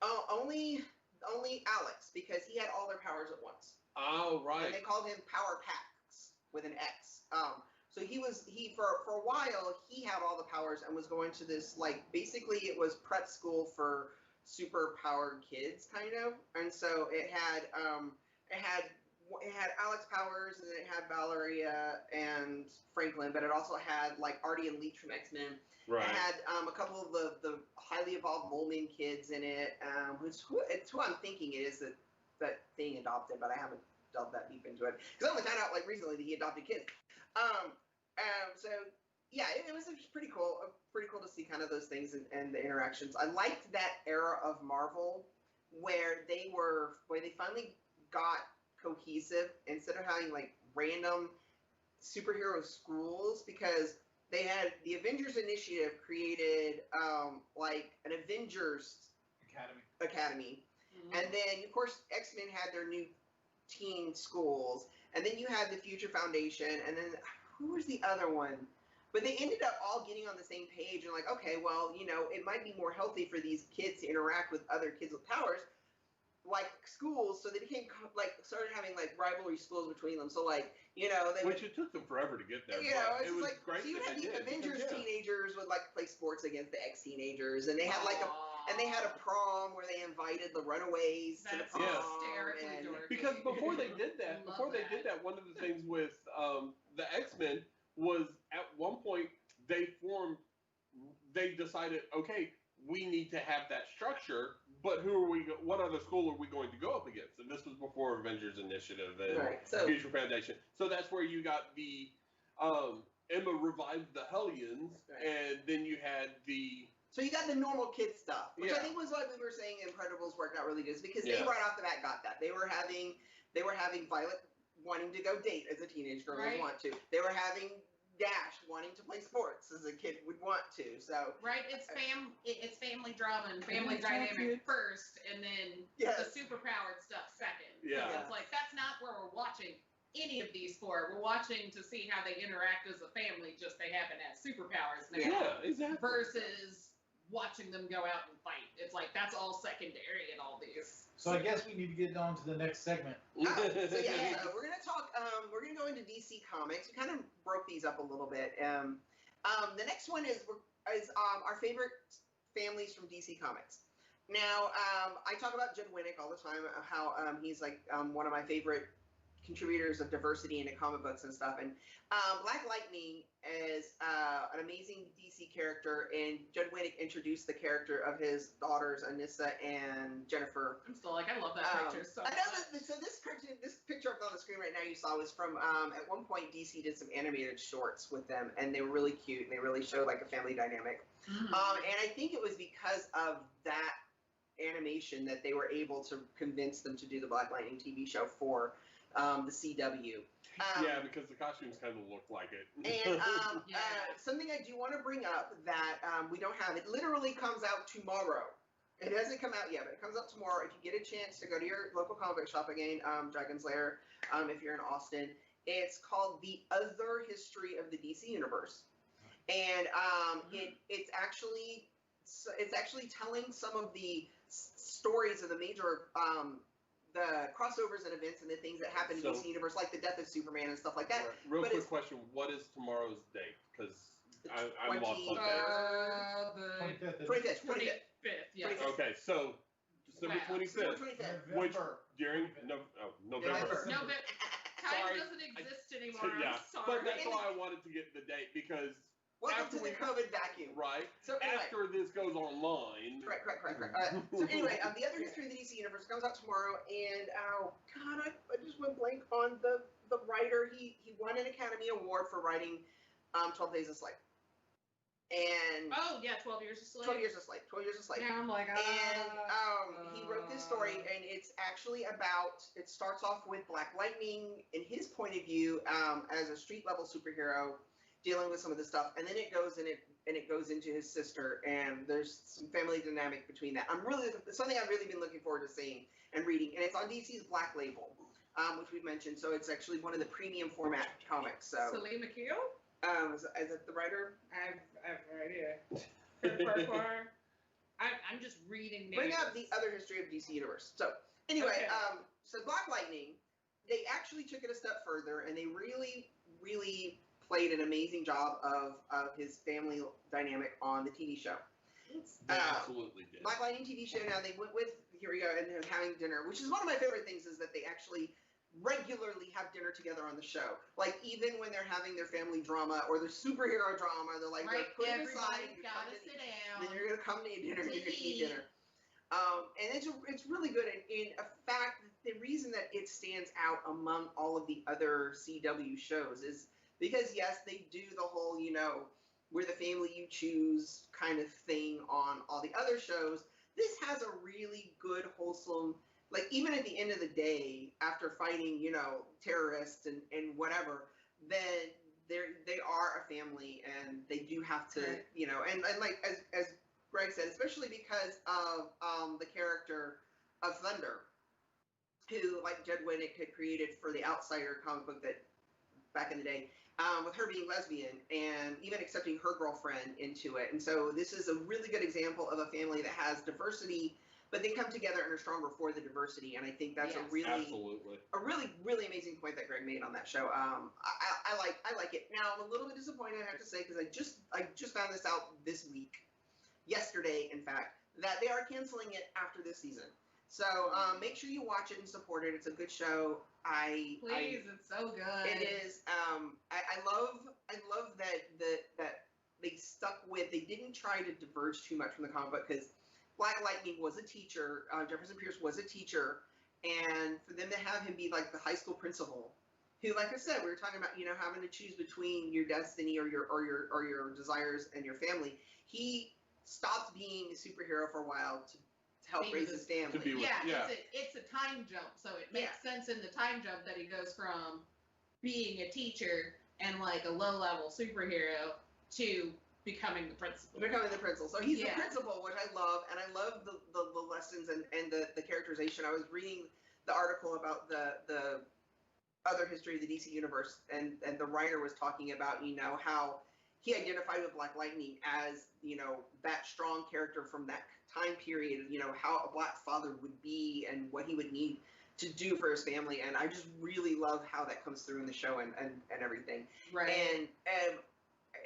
Speaker 1: only Alex, because he had all their powers at once.
Speaker 4: Oh,
Speaker 1: And
Speaker 4: right.
Speaker 1: they called him Power Pax with an X. So he for a while he had all the powers and was going to this, like, basically it was prep school for super powered kids, kind of. And so it had Alex Powers, and it had Valeria and Franklin, but it also had like Artie and Leech from X-Men.
Speaker 4: Right.
Speaker 1: It had a couple of the highly evolved Moleman kids in it, it's who I'm thinking it is that Thing adopted, but I haven't delved that deep into it because I only found out like recently that he adopted kids. So yeah, it was pretty cool to see kind of those things and the interactions. I liked that era of Marvel where they finally got cohesive instead of having like random superhero schools, because they had the Avengers Initiative created like an Avengers Academy.
Speaker 3: Mm-hmm.
Speaker 1: And then of course X-Men had their new teen schools, and then you had the Future Foundation, and then who was the other one? But they ended up all getting on the same page and like, okay, well, it might be more healthy for these kids to interact with other kids with powers, like schools. So they started having like rivalry schools between them. So like,
Speaker 4: which it took them forever to get there.
Speaker 1: It was
Speaker 4: like great.
Speaker 1: So you had the Avengers
Speaker 4: because,
Speaker 1: teenagers would like play sports against the X teenagers, and they had like they had a prom where they invited the Runaways to the prom.
Speaker 3: Hysterically dorky.
Speaker 4: Because before they did that, one of the things with the X-Men was at one point they decided, okay, we need to have that structure, but what other school are we going to go up against? And this was before Avengers Initiative and Future Foundation. So that's where you got the Emma revived the Hellions, and then you had the...
Speaker 1: So you got the normal kid stuff, which I think was what we were saying Incredibles worked out really good, because they right off the bat got that. They were having Violet wanting to go date as a teenage girl would want to. They were having Dash wanting to play sports as a kid would want to. So
Speaker 3: it's family drama and family dynamic first, and then the superpowered stuff second.
Speaker 4: Yeah.
Speaker 3: It's like that's not where we're watching any of these for. We're watching to see how they interact as a family, just they happen to have superpowers now.
Speaker 4: Yeah, exactly.
Speaker 3: Versus watching them go out and fight. It's like that's all secondary in all these.
Speaker 2: So I guess we need to get on to the next segment.
Speaker 1: We're gonna talk. We're gonna go into DC Comics. We kind of broke these up a little bit. The next one is our favorite families from DC Comics. Now, I talk about Judd Winnick all the time. How he's like one of my favorite contributors of diversity into comic books and stuff. And Black Lightning is an amazing DC character, and Judd Winnick introduced the character of his daughters Anissa and Jennifer.
Speaker 3: I'm still like, I love that picture so much.
Speaker 1: I know so this picture up on the screen right now you saw was from at one point DC did some animated shorts with them, and they were really cute, and they really showed like a family dynamic.
Speaker 3: Mm-hmm.
Speaker 1: And I think it was because of that animation that they were able to convince them to do the Black Lightning TV show for the CW.
Speaker 4: Because the costumes kind of look like it.
Speaker 1: And something I do want to bring up that we don't have, it literally comes out tomorrow. It hasn't come out yet, but it comes out tomorrow. If you get a chance to go to your local comic book shop again, Dragon's Lair, if you're in Austin, it's called The Other History of the DC Universe. And it's actually telling some of the stories of the major the crossovers and events and the things that happen in DC Universe, like the death of Superman and stuff like that.
Speaker 4: Real quick question: what is tomorrow's date? Because I'm lost on dates.
Speaker 1: 25th.
Speaker 3: Yes.
Speaker 4: Okay, so December 25th, which during November.
Speaker 3: No, but time doesn't exist anymore. I'm sorry.
Speaker 4: But that's why I wanted to get the date, because
Speaker 1: welcome to the COVID vacuum.
Speaker 4: Right.
Speaker 1: So anyway,
Speaker 4: after this goes online.
Speaker 1: Correct. So anyway, The Other History of the DC Universe comes out tomorrow, and I just went blank on the writer. He won an Academy Award for writing 12 Days a Slave. And
Speaker 3: 12 Years a Slave.
Speaker 1: 12 Years a Slave. 12 Years a Slave.
Speaker 3: Yeah, I'm like,
Speaker 1: And he wrote this story, and it's actually about. It starts off with Black Lightning in his point of view as a street level superhero, dealing with some of the stuff, and then it goes into his sister, and there's some family dynamic between that. It's something I've really been looking forward to seeing and reading, and it's on DC's Black Label, which we mentioned. So it's actually one of the premium format comics. So
Speaker 3: Salim Akil?
Speaker 1: Is it the writer?
Speaker 3: I have no idea. I'm just reading names.
Speaker 1: Bring up The Other History of DC Universe. So anyway, so Black Lightning, they actually took it a step further, and they really, really played an amazing job of his family dynamic on the TV show.
Speaker 4: They absolutely did.
Speaker 1: Black Lightning TV show. Now they went with here we go and they're having dinner, which is one of my favorite things is that they actually regularly have dinner together on the show. Like even when they're having their family drama or their superhero drama, they're like,
Speaker 3: right,
Speaker 1: put it
Speaker 3: everybody's
Speaker 1: aside.
Speaker 3: gotta sit down.
Speaker 1: Then you're gonna come to dinner.
Speaker 3: To
Speaker 1: You're gonna eat
Speaker 3: eat.
Speaker 1: dinner. And it's really good. And in fact, the reason that it stands out among all of the other CW shows is because yes, they do the whole we're the family you choose kind of thing on all the other shows. This has a really good, wholesome, like even at the end of the day, after fighting, terrorists and whatever, then they are a family and they do have to,
Speaker 3: Right.
Speaker 1: and like as Greg said, especially because of the character of Thunder, who like Judd Winnick had created for the Outsider comic book that back in the day, with her being lesbian and even accepting her girlfriend into it. And so this is a really good example of a family that has diversity, but they come together and are stronger for the diversity. And I think that's
Speaker 3: Yes.
Speaker 4: Absolutely.
Speaker 1: a really amazing point that Greg made on that show. I like it. Now I'm a little bit disappointed, I have to say, because I just found this out this week, yesterday, in fact, that they are canceling it after this season. So make sure you watch it and support it. It's a good show.
Speaker 3: Please, it's so good.
Speaker 1: It is. I love that they stuck with. They didn't try to diverge too much from the comic book because Black Lightning was a teacher. Jefferson Pierce was a teacher, and for them to have him be like the high school principal, who, like I said, we were talking about, having to choose between your destiny or your desires and your family. He stopped being a superhero for a while to help raise his family.
Speaker 3: It's a time jump, so it makes sense in the time jump that he goes from being a teacher and like a low-level superhero to becoming the principal.
Speaker 1: So he's the principal, which I love, and I love the lessons and the characterization. I was reading the article about the other history of the DC universe, and the writer was talking about, how he identified with Black Lightning as, that strong character from that time period, how a Black father would be and what he would need to do for his family. And I just really love how that comes through in the show and everything.
Speaker 3: Right.
Speaker 1: And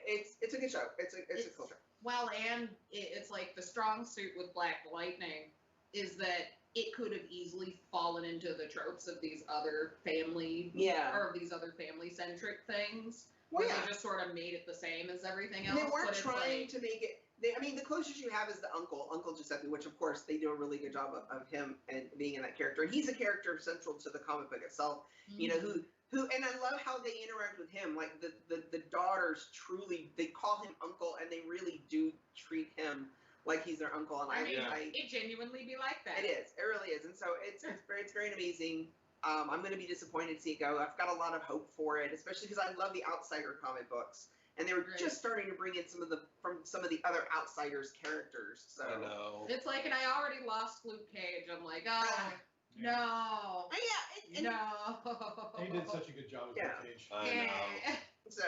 Speaker 1: it's a good show. It's a cool show.
Speaker 3: Well, and it's like the strong suit with Black Lightning is that it could have easily fallen into the tropes of these other family or these other family-centric things.
Speaker 1: Well,
Speaker 3: They just sort of made it the same as everything
Speaker 1: and
Speaker 3: else.
Speaker 1: they weren't
Speaker 3: but
Speaker 1: trying to make it. The closest you have is the Uncle Giuseppe, which of course they do a really good job of him and being in that character. And he's a character central to the comic book itself.
Speaker 3: Mm-hmm.
Speaker 1: Who, and I love how they interact with him. Like the daughters truly, they call him Uncle, and they really do treat him like he's their uncle. And
Speaker 3: it genuinely be like that.
Speaker 1: It is. It really is. And so it's very amazing. I'm going to be disappointed to see it go. I've got a lot of hope for it, especially because I love the Outsider comic books, and they were just starting to bring in some of the other Outsiders characters. So
Speaker 4: I know.
Speaker 3: It's like, and I already lost Luke Cage. I'm like, no. No.
Speaker 2: He did such a good job as Luke Cage.
Speaker 4: I know.
Speaker 1: So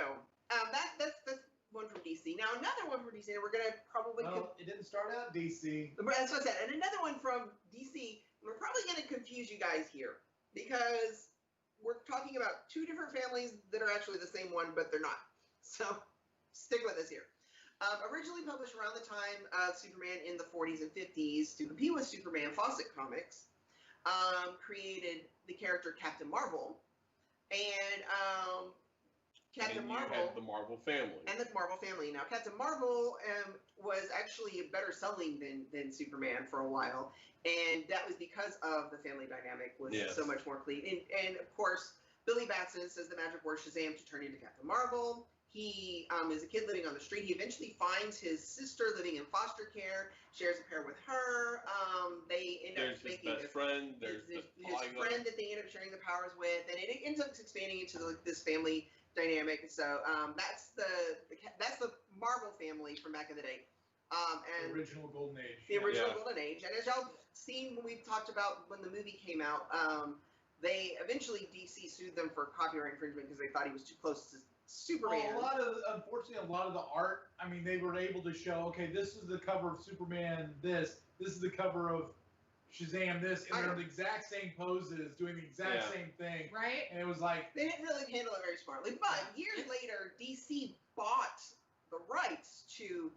Speaker 1: that's one from DC. Now another one from DC, and we're gonna probably.
Speaker 2: It didn't start out DC.
Speaker 1: That's what I said. And another one from DC. We're probably gonna confuse you guys here because we're talking about two different families that are actually the same one, but they're not. So stick with us here. Originally published around the time of Superman in the 40s and 50s to compete with Superman, Fawcett Comics created the character Captain Marvel, and Captain Marvel
Speaker 4: had the Marvel family.
Speaker 1: And the Marvel family. Now, Captain Marvel was actually better selling than Superman for a while, and that was because of the family dynamic was so much more clean. And of course, Billy Batson says the magic word Shazam to turn into Captain Marvel. He is a kid living on the street. He eventually finds his sister living in foster care, shares a pair with her. They end up making
Speaker 4: his best friend. There's
Speaker 1: his friend that they end up sharing the powers with, and it ends up expanding into this family dynamic. So that's the Marvel family from back in the day. And
Speaker 2: the original Golden Age.
Speaker 1: The original Golden Age. And as y'all seen when we've talked about when the movie came out, they eventually DC sued them for copyright infringement because they thought he was too close to Superman.
Speaker 2: Unfortunately, a lot of the art, I mean, they were able to show, okay, this is the cover of Superman, this is the cover of Shazam, this, and they're in the exact same poses, doing the exact same thing.
Speaker 3: Right.
Speaker 2: And it was like...
Speaker 1: They didn't really handle it very smartly. But years later, DC bought the rights to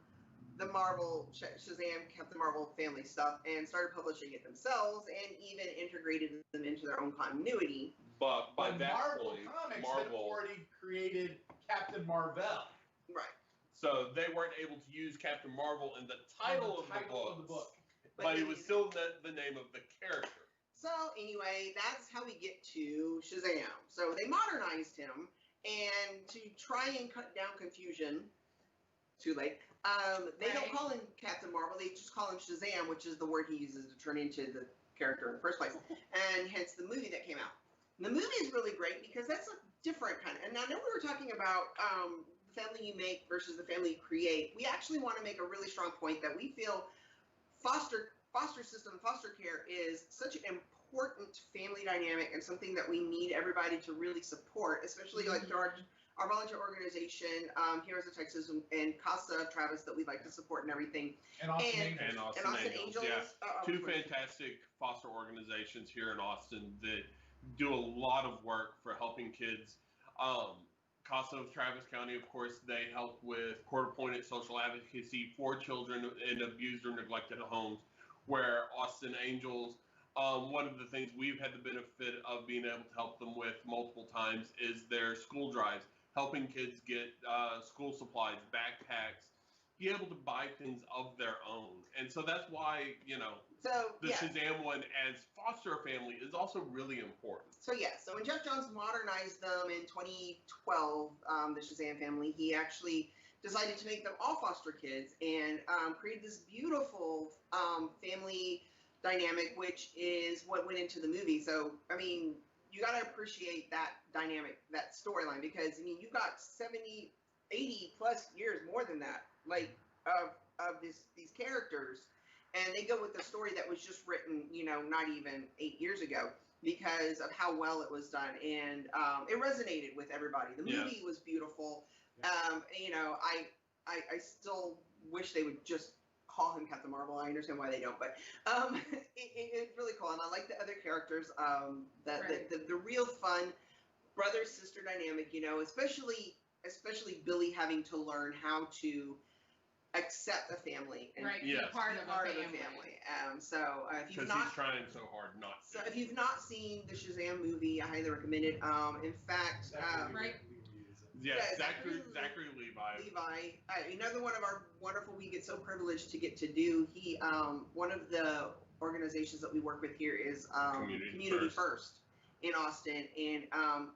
Speaker 1: the Marvel Shazam Captain Marvel family stuff and started publishing it themselves and even integrated them into their own continuity.
Speaker 4: But by that
Speaker 2: Marvel
Speaker 4: point,
Speaker 2: Comics had already created Captain Marvel.
Speaker 1: Right.
Speaker 4: So they weren't able to use Captain Marvel in the title, of the book. But it was still the name of the character.
Speaker 1: So anyway, that's how we get to Shazam. So they modernized him, and to try and cut down confusion, too late, they don't call him Captain Marvel, they just call him Shazam, which is the word he uses to turn into the character in the first place, and hence the movie that came out. And the movie is really great because that's a different kind of, and I know we were talking about the family you make versus the family you create. We actually want to make a really strong point that we feel foster system, foster care is such an important family dynamic and something that we need everybody to really support, especially like our volunteer organization, Heroes of Texas and Casa Travis that we'd like to support and everything.
Speaker 2: And
Speaker 4: Austin Angels. Yeah. Two fantastic foster organizations here in Austin that do a lot of work for helping kids. Casa of Travis County, of course, they help with court-appointed social advocacy for children in abused or neglected homes, where Austin Angels, one of the things we've had the benefit of being able to help them with multiple times is their school drives, helping kids get school supplies, backpacks, be able to buy things of their own. And so that's why, Shazam one as foster family is also really important. So
Speaker 1: when Jeff Johns modernized them in 2012, the Shazam family, he actually decided to make them all foster kids and created this beautiful family dynamic, which is what went into the movie. So, I mean, you got to appreciate that dynamic, that storyline, because, I mean, you got 70, 80 plus years, more than that, like, of these characters. And they go with the story that was just written, not even 8 years ago, because of how well it was done. And it resonated with everybody. The movie was beautiful. I still wish they would just call him Captain Marvel. I understand why they don't, but it's really cool. And I like the other characters, the real fun brother-sister dynamic, especially Billy having to learn how to accept a family and
Speaker 3: be part of a family.
Speaker 1: If
Speaker 4: he's trying so hard not to.
Speaker 1: So if you've not seen the Shazam movie, I highly recommend it. In fact, Zachary Levi, another one of our wonderful, we get so privileged to get to do. He, one of the organizations that we work with here is Community First in Austin, and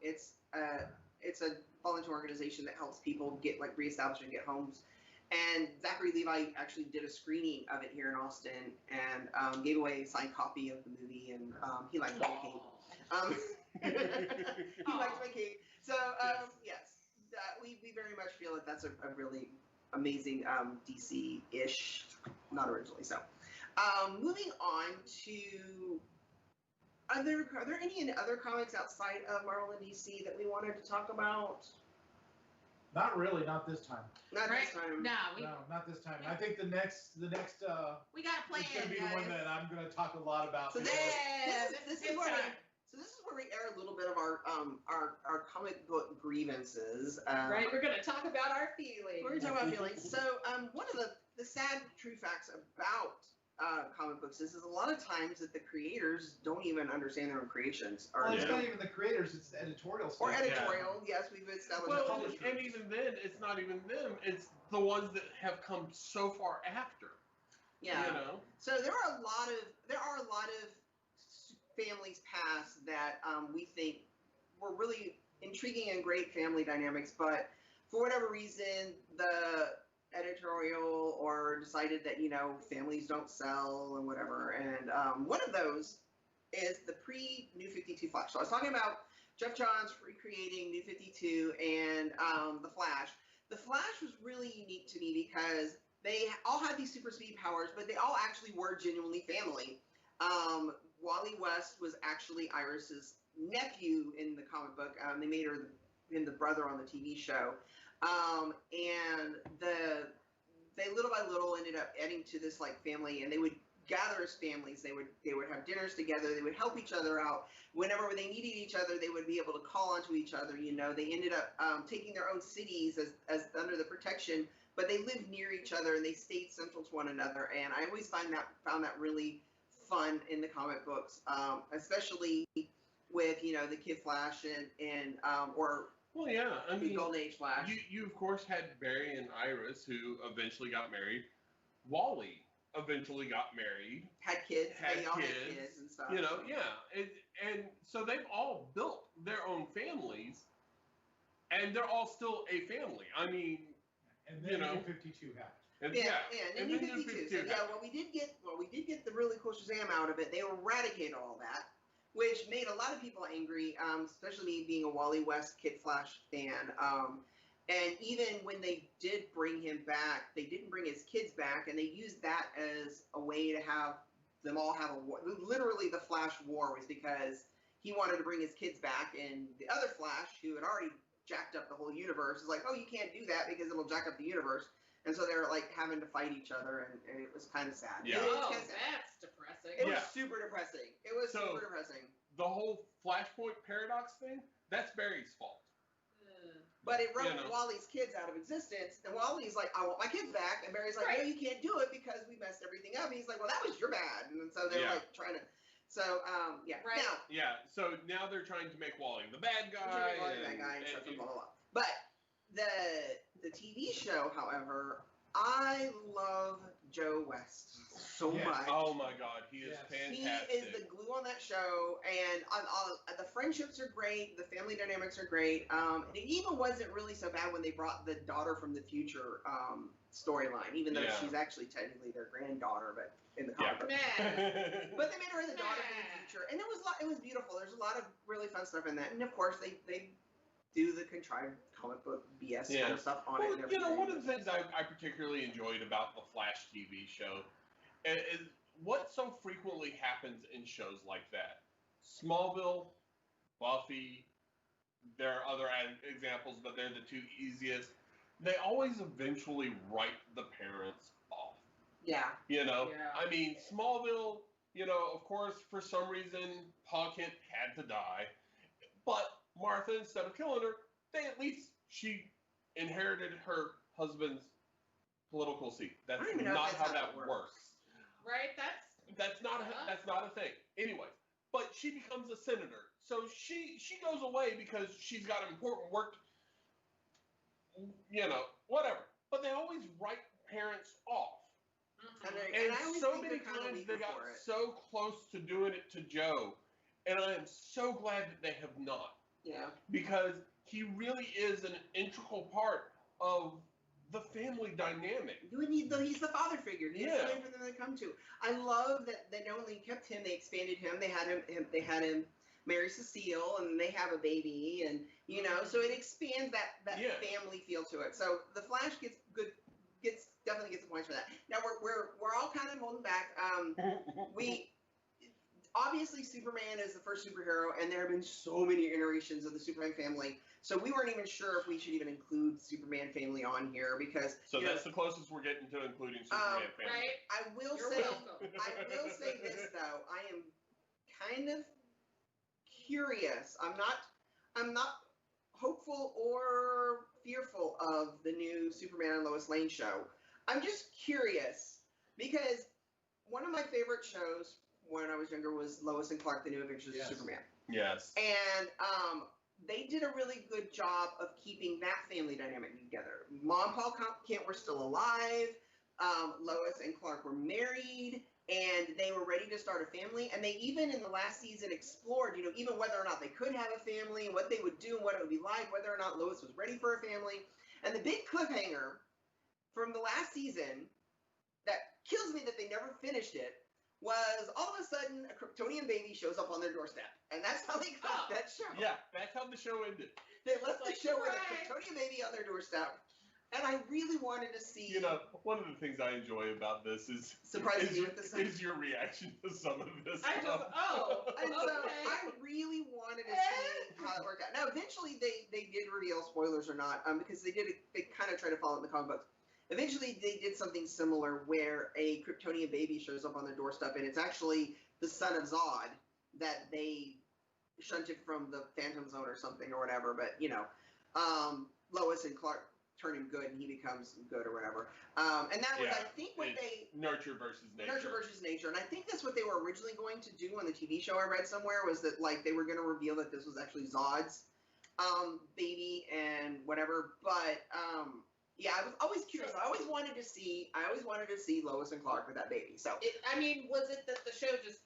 Speaker 1: it's a volunteer organization that helps people get reestablished and get homes. And Zachary Levi actually did a screening of it here in Austin and gave away a signed copy of the movie, and he liked my cake. He liked my cake. So yes, we very much feel that that's a really amazing DC-ish, not originally so. Moving on to, are there any other comics outside of Marvel and DC that we wanted to talk about?
Speaker 2: Not really, not this time.
Speaker 1: Not this time.
Speaker 3: No,
Speaker 2: not this time. I think the next
Speaker 3: we got planned.
Speaker 2: It's going to be the one that I'm going to talk a lot about.
Speaker 1: So this is where we air a little bit of our comic book grievances.
Speaker 3: We're going to talk about our feelings.
Speaker 1: We're going to talk about feelings. So one of the sad true facts about comic books is a lot of times that the creators don't even understand their own creations.
Speaker 2: It's not even the creators, it's the editorial stuff.
Speaker 1: Or editorial, yes, we've established.
Speaker 4: And even then, it's not even them, it's the ones that have come so far after.
Speaker 1: Yeah. So there are a lot of families past that we think were really intriguing and great family dynamics, but for whatever reason, the editorial or decided that families don't sell and whatever, and one of those is the pre-New 52 Flash. So I was talking about Jeff Johns recreating New 52 and the Flash. The Flash was really unique to me because they all had these super speed powers, but they all actually were genuinely family. Wally West was actually Iris's nephew in the comic book. They made him the brother on the TV show. And they little by little ended up adding to this family, and they would gather as families. They would have dinners together. They would help each other out. Whenever they needed each other, they would be able to call onto each other. They ended up taking their own cities as under the protection but they lived near each other and they stayed central to one another. And I always found that really fun in the comic books, especially with the Kid Flash and or
Speaker 4: well, yeah, I mean,
Speaker 1: Golden Age Flash.
Speaker 4: You of course had Barry and Iris, who eventually got married. Wally eventually got married.
Speaker 1: Had kids. They all
Speaker 4: kids,
Speaker 1: had kids and stuff.
Speaker 4: Yeah, and so they've all built their own families, and they're all still a family. I mean,
Speaker 2: and then New 52 happened.
Speaker 1: And New 52. So yeah, we did get the really cool Shazam out of it. They eradicated all that, which made a lot of people angry, especially me being a Wally West Kid Flash fan. And even when they did bring him back, they didn't bring his kids back, and they used that as a way to have them all have a war. Literally, the Flash war was because he wanted to bring his kids back, and the other Flash, who had already jacked up the whole universe, is like, oh, you can't do that because it'll jack up the universe. And so they're like having to fight each other, and it was kind of sad.
Speaker 4: Yeah.
Speaker 3: That's depressing.
Speaker 1: It was super depressing. It was super depressing.
Speaker 4: The whole Flashpoint paradox thing, that's Barry's fault.
Speaker 1: But it wrote Wally's kids out of existence, and Wally's like, I want my kids back, and Barry's like, no, you can't do it because we messed everything up. And he's like, well, that was your bad. And so they're like trying to, so now they're trying to make Wally the bad guy. And blah, blah, blah. But the TV show, however, I love Joe West so much.
Speaker 4: Oh my God, he is fantastic.
Speaker 1: He is the glue on that show, and the friendships are great, the family dynamics are great. It even wasn't really so bad when they brought the daughter from the future storyline, even though she's actually technically their granddaughter, but in the comic. But they made her the daughter from the future, and it was beautiful. There's a lot of really fun stuff in that, and of course they do the contrived comic book BS kind of stuff on it. And
Speaker 4: one of the things I particularly enjoyed about the Flash TV show is what so frequently happens in shows like that. Smallville, Buffy, there are other examples, but they're the two easiest. They always eventually write the parents off.
Speaker 1: Yeah.
Speaker 4: I mean, Smallville, of course, for some reason, Pa Kent had to die, but Martha, instead of killing her, she inherited her husband's political seat. That's not how that works.
Speaker 3: Right?
Speaker 4: That's not a thing. Anyways, but she becomes a senator, so she goes away because she's got important work. Whatever. But they always write parents off. And so many times they got so close to doing it to Joe, and I am so glad that they have not.
Speaker 1: Yeah.
Speaker 4: Because he really is an integral part of the family dynamic.
Speaker 1: He's the father figure. He's something for them to come to. I love that they not only kept him, they expanded him. They had him marry Cecile, and they have a baby, and so it expands that family feel to it. So the Flash definitely gets the points for that. Now we're all kind of holding back. Obviously, Superman is the first superhero, and there have been so many iterations of the Superman family. So we weren't even sure if we should even include Superman family on here because.
Speaker 4: So that's the closest we're getting to including Superman family.
Speaker 3: Right.
Speaker 1: I will say this though. I am kind of curious. I'm not hopeful or fearful of the new Superman and Lois Lane show. I'm just curious because one of my favorite shows when I was younger was Lois and Clark: The New Adventures of Superman.
Speaker 4: Yes.
Speaker 1: And they did a really good job of keeping that family dynamic together. Mom and Paul Kent were still alive. Lois and Clark were married, and they were ready to start a family. And they even in the last season explored, even whether or not they could have a family and what they would do and what it would be like, whether or not Lois was ready for a family. And the big cliffhanger from the last season that kills me that they never finished it was all of a sudden a Kryptonian baby shows up on their doorstep. And that's how they got that show.
Speaker 4: Yeah, that's how the show ended.
Speaker 1: They left the show with a Kryptonian baby on their doorstep. And I really wanted to see...
Speaker 4: one of the things I enjoy about this is...
Speaker 1: Surprising you with the
Speaker 4: is your reaction to some of this
Speaker 1: And so I really wanted to see how it worked out. Now, eventually they did reveal, spoilers or not, because they kind of tried to follow in the comic books. Eventually, they did something similar where a Kryptonian baby shows up on their doorstep, and it's actually the son of Zod that they shunted from the Phantom Zone or something or whatever. But, Lois and Clark turn him good and he becomes good or whatever. And that was, I think, what they
Speaker 4: nurture versus nature.
Speaker 1: Nurture versus nature, and I think that's what they were originally going to do on the TV show. I read somewhere was that like they were going to reveal that this was actually Zod's baby and whatever. But yeah, I was always curious. I always wanted to see Lois and Clark with that baby. So
Speaker 3: was it that the show just?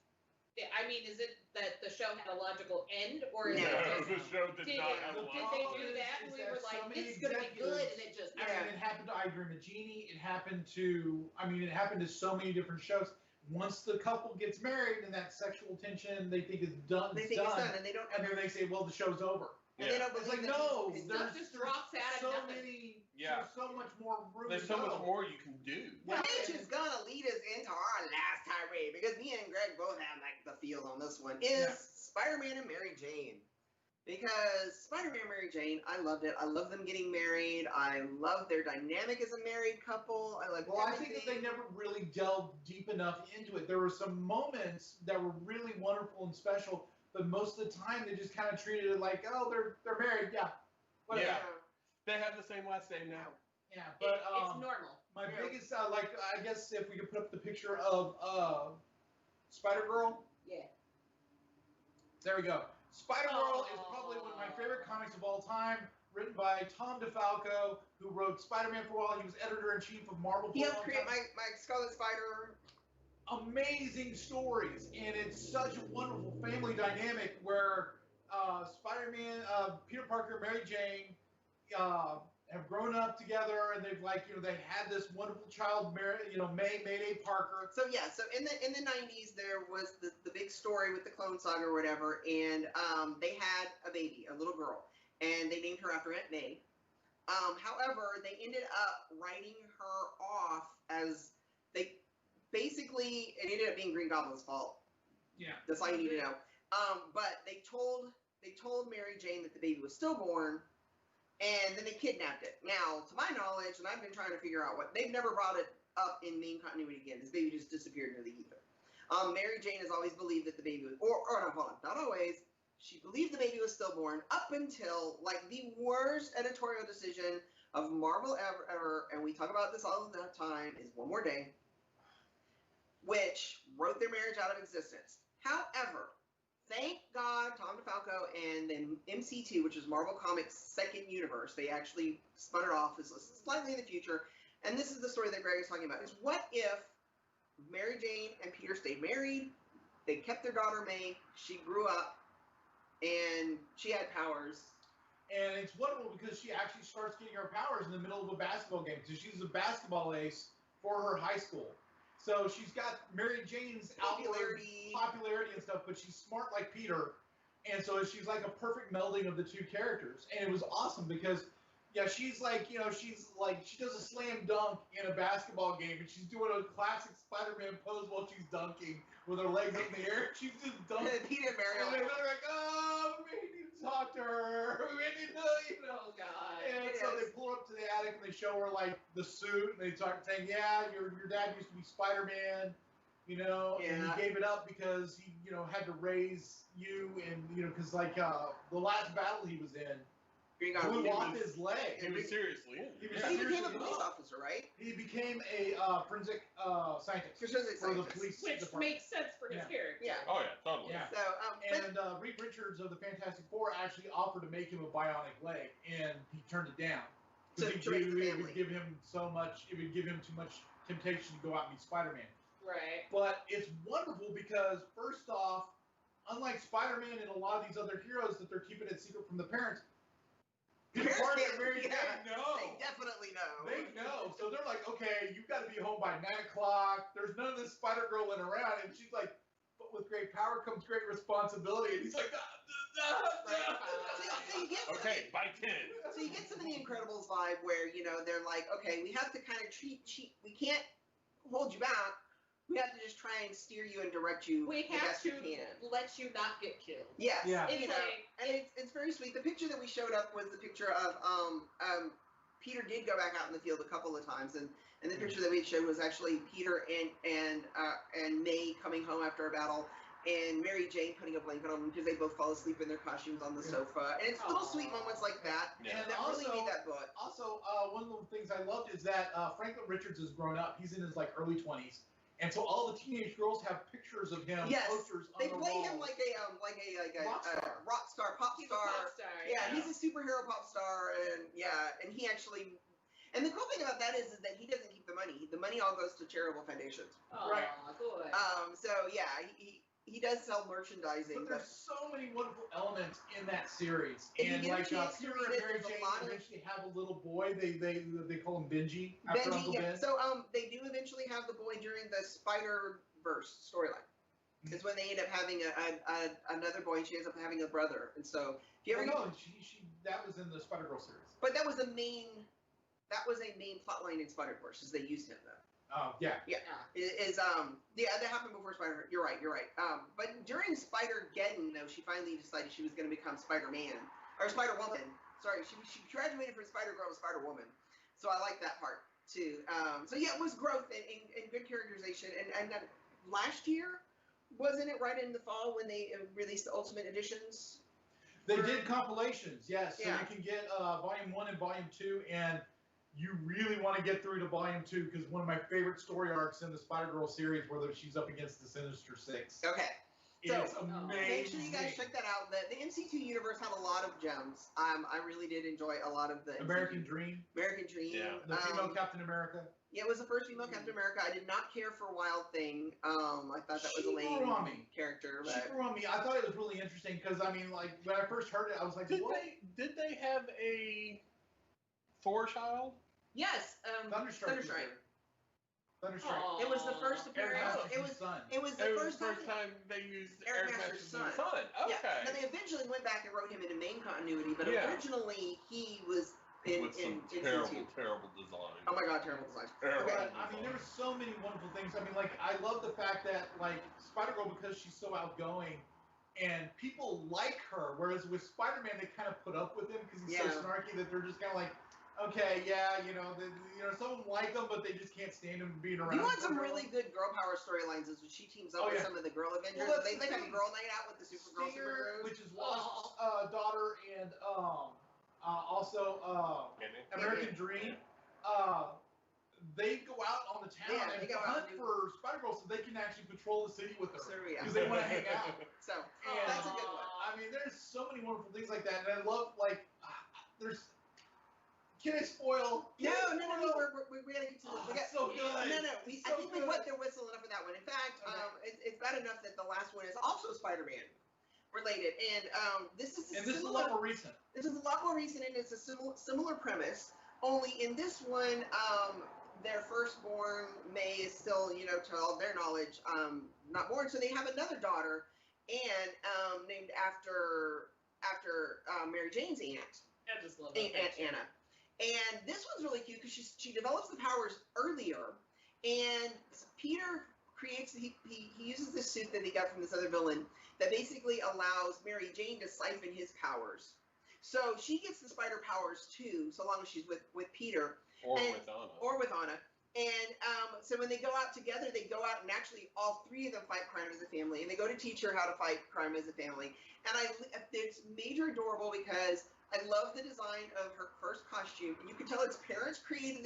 Speaker 3: Is it that the show had a logical end, or is
Speaker 1: No,
Speaker 3: it
Speaker 4: the show did not have a
Speaker 3: did
Speaker 4: logical
Speaker 3: they
Speaker 4: end.
Speaker 3: do that and we were
Speaker 2: so
Speaker 3: like,
Speaker 2: many
Speaker 3: this is gonna be good, and it just
Speaker 2: it happened to I Dream of Jeannie. It happened to so many different shows. Once the couple gets married and that sexual tension they think is done,
Speaker 1: they think it's done, and they don't.
Speaker 2: and then they say, well, the show's over.
Speaker 1: And they don't
Speaker 2: It's
Speaker 1: believe
Speaker 2: like,
Speaker 1: that
Speaker 2: no,
Speaker 1: it's
Speaker 2: there's
Speaker 3: stuff just drops out of
Speaker 2: so
Speaker 3: nothing.
Speaker 2: many.
Speaker 4: Yeah.
Speaker 2: There's so much more room.
Speaker 4: There's
Speaker 2: to
Speaker 4: so
Speaker 2: go.
Speaker 4: much more you can do.
Speaker 1: Which is gonna lead us into our last tirade, because me and Greg both have like the field on this one, is Spider-Man and Mary Jane. Because Spider-Man and Mary Jane, I loved it. I love them getting married. I love their dynamic as a married couple. I
Speaker 2: think that they never really delved deep enough into it. There were some moments that were really wonderful and special, but most of the time they just kind of treated it like, oh, they're married, yeah. Whatever.
Speaker 4: Yeah. They have the same last name now.
Speaker 2: Yeah, but
Speaker 3: it's normal.
Speaker 2: my biggest, I guess if we could put up the picture of Spider-Girl.
Speaker 3: Yeah.
Speaker 2: There we go. Spider-Girl is probably one of my favorite comics of all time, written by Tom DeFalco, who wrote Spider-Man for a while. He was editor-in-chief of Marvel for
Speaker 1: He
Speaker 2: a
Speaker 1: helped
Speaker 2: long
Speaker 1: create
Speaker 2: time.
Speaker 1: my Scarlet Spider.
Speaker 2: Amazing stories, and it's such a wonderful family dynamic where Spider-Man, Peter Parker, Mary Jane have grown up together, and they've they had this wonderful child, Mayday Parker.
Speaker 1: So yeah, so in the 90s there was the big story with the Clone Saga or whatever, and they had a baby, a little girl, and they named her after Aunt May. However, they ended up writing her off as it ended up being Green Goblin's fault.
Speaker 2: Yeah.
Speaker 1: That's all you need to know. But they told Mary Jane that the baby was stillborn, and then they kidnapped it. Now, to my knowledge, and I've been trying to figure out they've never brought it up in main continuity again. This baby just disappeared into the ether. Mary Jane has always believed that the baby was, not always. She believed the baby was stillborn up until the worst editorial decision of Marvel ever, and we talk about this all the time, is One More Day, which wrote their marriage out of existence. However, thank God, Tom DeFalco and then MC2, which is Marvel Comics' second universe, they actually spun it off as slightly in the future. And this is the story that Greg is talking about, is what if Mary Jane and Peter stayed married, they kept their daughter May, she grew up, and she had powers.
Speaker 2: And it's wonderful because she actually starts getting her powers in the middle of a basketball game. So she's a basketball ace for her high school. So she's got Mary Jane's popularity and stuff, but she's smart like Peter. And so she's like a perfect melding of the two characters. And it was awesome because, she's she does a slam dunk in a basketball game, and she's doing a classic Spider-Man pose while she's dunking with her legs in the air. She's just dunking.
Speaker 1: And Peter and Mary
Speaker 2: And they're like, oh, we need to talk to her. We need to,
Speaker 3: Oh God.
Speaker 2: And so they pull her up to the attic and they show her the suit, and they start saying, yeah, your dad used to be Spider-Man, and he gave it up because he, had to raise you, and because the last battle he was in, blew off his leg.
Speaker 4: He was seriously in.
Speaker 1: He became a police officer, right?
Speaker 2: He became a forensic scientist for the police
Speaker 3: Which
Speaker 2: department.
Speaker 3: makes sense for his character.
Speaker 1: Yeah.
Speaker 4: Oh yeah, totally.
Speaker 2: Yeah.
Speaker 1: So,
Speaker 2: And Reed Richards of the Fantastic Four actually offered to make him a bionic leg, and he turned it down.
Speaker 1: To
Speaker 2: Because
Speaker 1: raise the
Speaker 2: it
Speaker 1: family.
Speaker 2: would give him so much, it would give him too much temptation to go out and be Spider-Man.
Speaker 3: Right.
Speaker 2: But it's wonderful because, first off, unlike Spider-Man and a lot of these other heroes that they're keeping it secret from the parents, Peter Parker and Mary Jane know.
Speaker 1: They definitely know.
Speaker 2: They know. So they're like, okay, you've got to be home by 9 o'clock. There's none of this Spider-Girl in around. And she's like, but with great power comes great responsibility. And he's like,
Speaker 1: So you get
Speaker 4: Okay, by 10.
Speaker 1: So you get some of the Incredibles vibe where, they're like, okay, we have to kind of we can't hold you back. We have to just try and steer you and direct you
Speaker 3: We
Speaker 1: the
Speaker 3: have
Speaker 1: best
Speaker 3: to
Speaker 1: we can.
Speaker 3: let you not get killed.
Speaker 1: Yes.
Speaker 2: Yeah.
Speaker 3: It's
Speaker 1: And it's very sweet. The picture that we showed up was the picture of Peter did go back out in the field a couple of times, and the picture that we showed was actually Peter and May coming home after a battle, and Mary Jane putting a blanket on them because they both fall asleep in their costumes on the sofa. And it's little sweet moments like that
Speaker 2: And
Speaker 1: that
Speaker 2: also,
Speaker 1: really made that book.
Speaker 2: Also, one of the things I loved is that Franklin Richards has grown up. He's in his like early 20s, and so all the teenage girls have pictures of him, posters on
Speaker 1: they
Speaker 2: the
Speaker 1: play
Speaker 2: wall.
Speaker 1: him like a rock star, pop
Speaker 3: He's
Speaker 1: star.
Speaker 3: a pop star.
Speaker 1: Yeah, he's a superhero pop star, and he actually. And the cool thing about that is that he doesn't keep the money. The money all goes to charitable foundations.
Speaker 3: Oh,
Speaker 2: Right.
Speaker 3: good.
Speaker 1: So yeah, he does sell merchandising.
Speaker 2: But there's so many wonderful elements in that series.
Speaker 1: If you
Speaker 2: And
Speaker 1: get a
Speaker 2: like
Speaker 1: chance to
Speaker 2: Peter
Speaker 1: read
Speaker 2: and
Speaker 1: it,
Speaker 2: Mary
Speaker 1: there's a
Speaker 2: Jane
Speaker 1: lot of-
Speaker 2: eventually have a little boy. They call him Benji after Uncle
Speaker 1: Benji,
Speaker 2: Ben.
Speaker 1: So they do eventually have the boy during the Spider-Verse storyline. It's when they end up having another boy, and she ends up having a brother. And so if you ever
Speaker 2: no, that was in the Spider-Girl series.
Speaker 1: but that was a main plot line in Spider-Verse, is they used him though.
Speaker 2: Oh, yeah.
Speaker 1: That happened before Spider. You're right. But during Spider-Geddon, though, she finally decided she was going to become Spider-Man or Spider-Woman. Sorry, she graduated from Spider-Girl to Spider-Woman. So I like that part too. So yeah, it was growth and good characterization. And then last year, wasn't it right in the fall when they released the Ultimate Editions?
Speaker 2: They did compilations, yes. So
Speaker 1: Yeah.
Speaker 2: you can get Volume 1 and Volume 2, and you really want to get through to Volume 2 because one of my favorite story arcs in the Spider-Girl series, where she's up against the Sinister Six.
Speaker 1: Okay.
Speaker 2: It's
Speaker 1: So,
Speaker 2: amazing.
Speaker 1: Make sure you guys check that out. The MCU universe had a lot of gems. I really did enjoy a lot of the
Speaker 2: American
Speaker 1: MCU.
Speaker 2: Dream.
Speaker 1: American Dream.
Speaker 4: Yeah.
Speaker 2: The female Captain America.
Speaker 1: Yeah, it was the first female Captain America. I did not care for Wild Thing. I thought that was a
Speaker 2: She
Speaker 1: lame
Speaker 2: grew on me.
Speaker 1: character.
Speaker 2: She
Speaker 1: But
Speaker 2: grew on me. I thought it was really interesting because, I mean, like, when I first heard it, I was like,
Speaker 4: Did
Speaker 2: what?
Speaker 4: they have a Thor child?
Speaker 1: yes,
Speaker 2: Thunderstrike. Thunderstrike.
Speaker 3: Aw.
Speaker 1: It was the first
Speaker 2: Eric
Speaker 1: appearance.
Speaker 2: Masterson's son.
Speaker 1: It was the
Speaker 4: It was
Speaker 1: first
Speaker 4: the first time they used
Speaker 1: Eric
Speaker 4: Eric
Speaker 1: Masterson's
Speaker 4: Masterson's
Speaker 1: son.
Speaker 4: son. Okay.
Speaker 1: Yeah. Now they eventually went back and wrote him into main continuity, but
Speaker 4: Yeah.
Speaker 1: originally he was in
Speaker 4: With some
Speaker 1: in
Speaker 4: terrible,
Speaker 1: MCU.
Speaker 4: terrible design.
Speaker 1: Oh my God, terrible design.
Speaker 4: Terrible
Speaker 1: Okay.
Speaker 2: But, I mean, there were so many wonderful things. I mean, like, I love the fact that, like, Spider-Girl, because she's so outgoing, and people like her, whereas with Spider-Man, they kind of put up with him because he's so
Speaker 1: Yeah.
Speaker 2: snarky that they're just kind of like, okay, yeah, some of them like him, but they just can't stand him being around.
Speaker 1: You want some
Speaker 2: her.
Speaker 1: really good girl power storylines is when she teams up
Speaker 2: Oh,
Speaker 1: with
Speaker 2: yeah.
Speaker 1: some of the girl Avengers.
Speaker 2: Well, that's
Speaker 1: they
Speaker 2: the
Speaker 1: have a
Speaker 2: thing.
Speaker 1: girl night out with the Supergirl
Speaker 2: Stinger,
Speaker 1: superheroes.
Speaker 2: which is Wasp's daughter, and also American Dream. They go out on the town
Speaker 1: Yeah,
Speaker 2: and
Speaker 1: they go out
Speaker 2: hunt
Speaker 1: and do-
Speaker 2: for Spider-Girl so they can actually patrol the city with her.
Speaker 1: So, yeah.
Speaker 2: Because they want to hang out.
Speaker 1: So
Speaker 2: And-
Speaker 1: that's a good one.
Speaker 2: I mean, there's so many wonderful things like that, and I love, like, there's. Can I spoil?
Speaker 1: No,
Speaker 2: Can I
Speaker 1: we gotta get to this.
Speaker 2: Oh,
Speaker 1: We got,
Speaker 2: it's so good.
Speaker 1: No, I
Speaker 2: It's
Speaker 1: think
Speaker 2: so
Speaker 1: we
Speaker 2: good.
Speaker 1: wet their whistle enough for that one. In fact,
Speaker 2: Okay.
Speaker 1: it's bad enough that the last one is also Spider-Man related, and this is
Speaker 2: And this is a lot more recent.
Speaker 1: This is a lot more recent, and it's a similar premise. Only in this one, their firstborn May is still, to all their knowledge, not born. So they have another daughter, and named after Mary Jane's aunt.
Speaker 3: I just love that.
Speaker 1: Aunt Anna. And this one's really cute because she develops the powers earlier, and Peter creates he uses this suit that he got from this other villain that basically allows Mary Jane to siphon his powers. So she gets the spider powers too, so long as she's with Peter
Speaker 4: Or
Speaker 1: and-
Speaker 4: with Anna.
Speaker 1: or with Anna. And so when they go out together, they go out and actually all three of them fight crime as a family, and they go to teach her how to fight crime as a family. And it's major adorable because I love the design of her first costume. And you can tell its parents created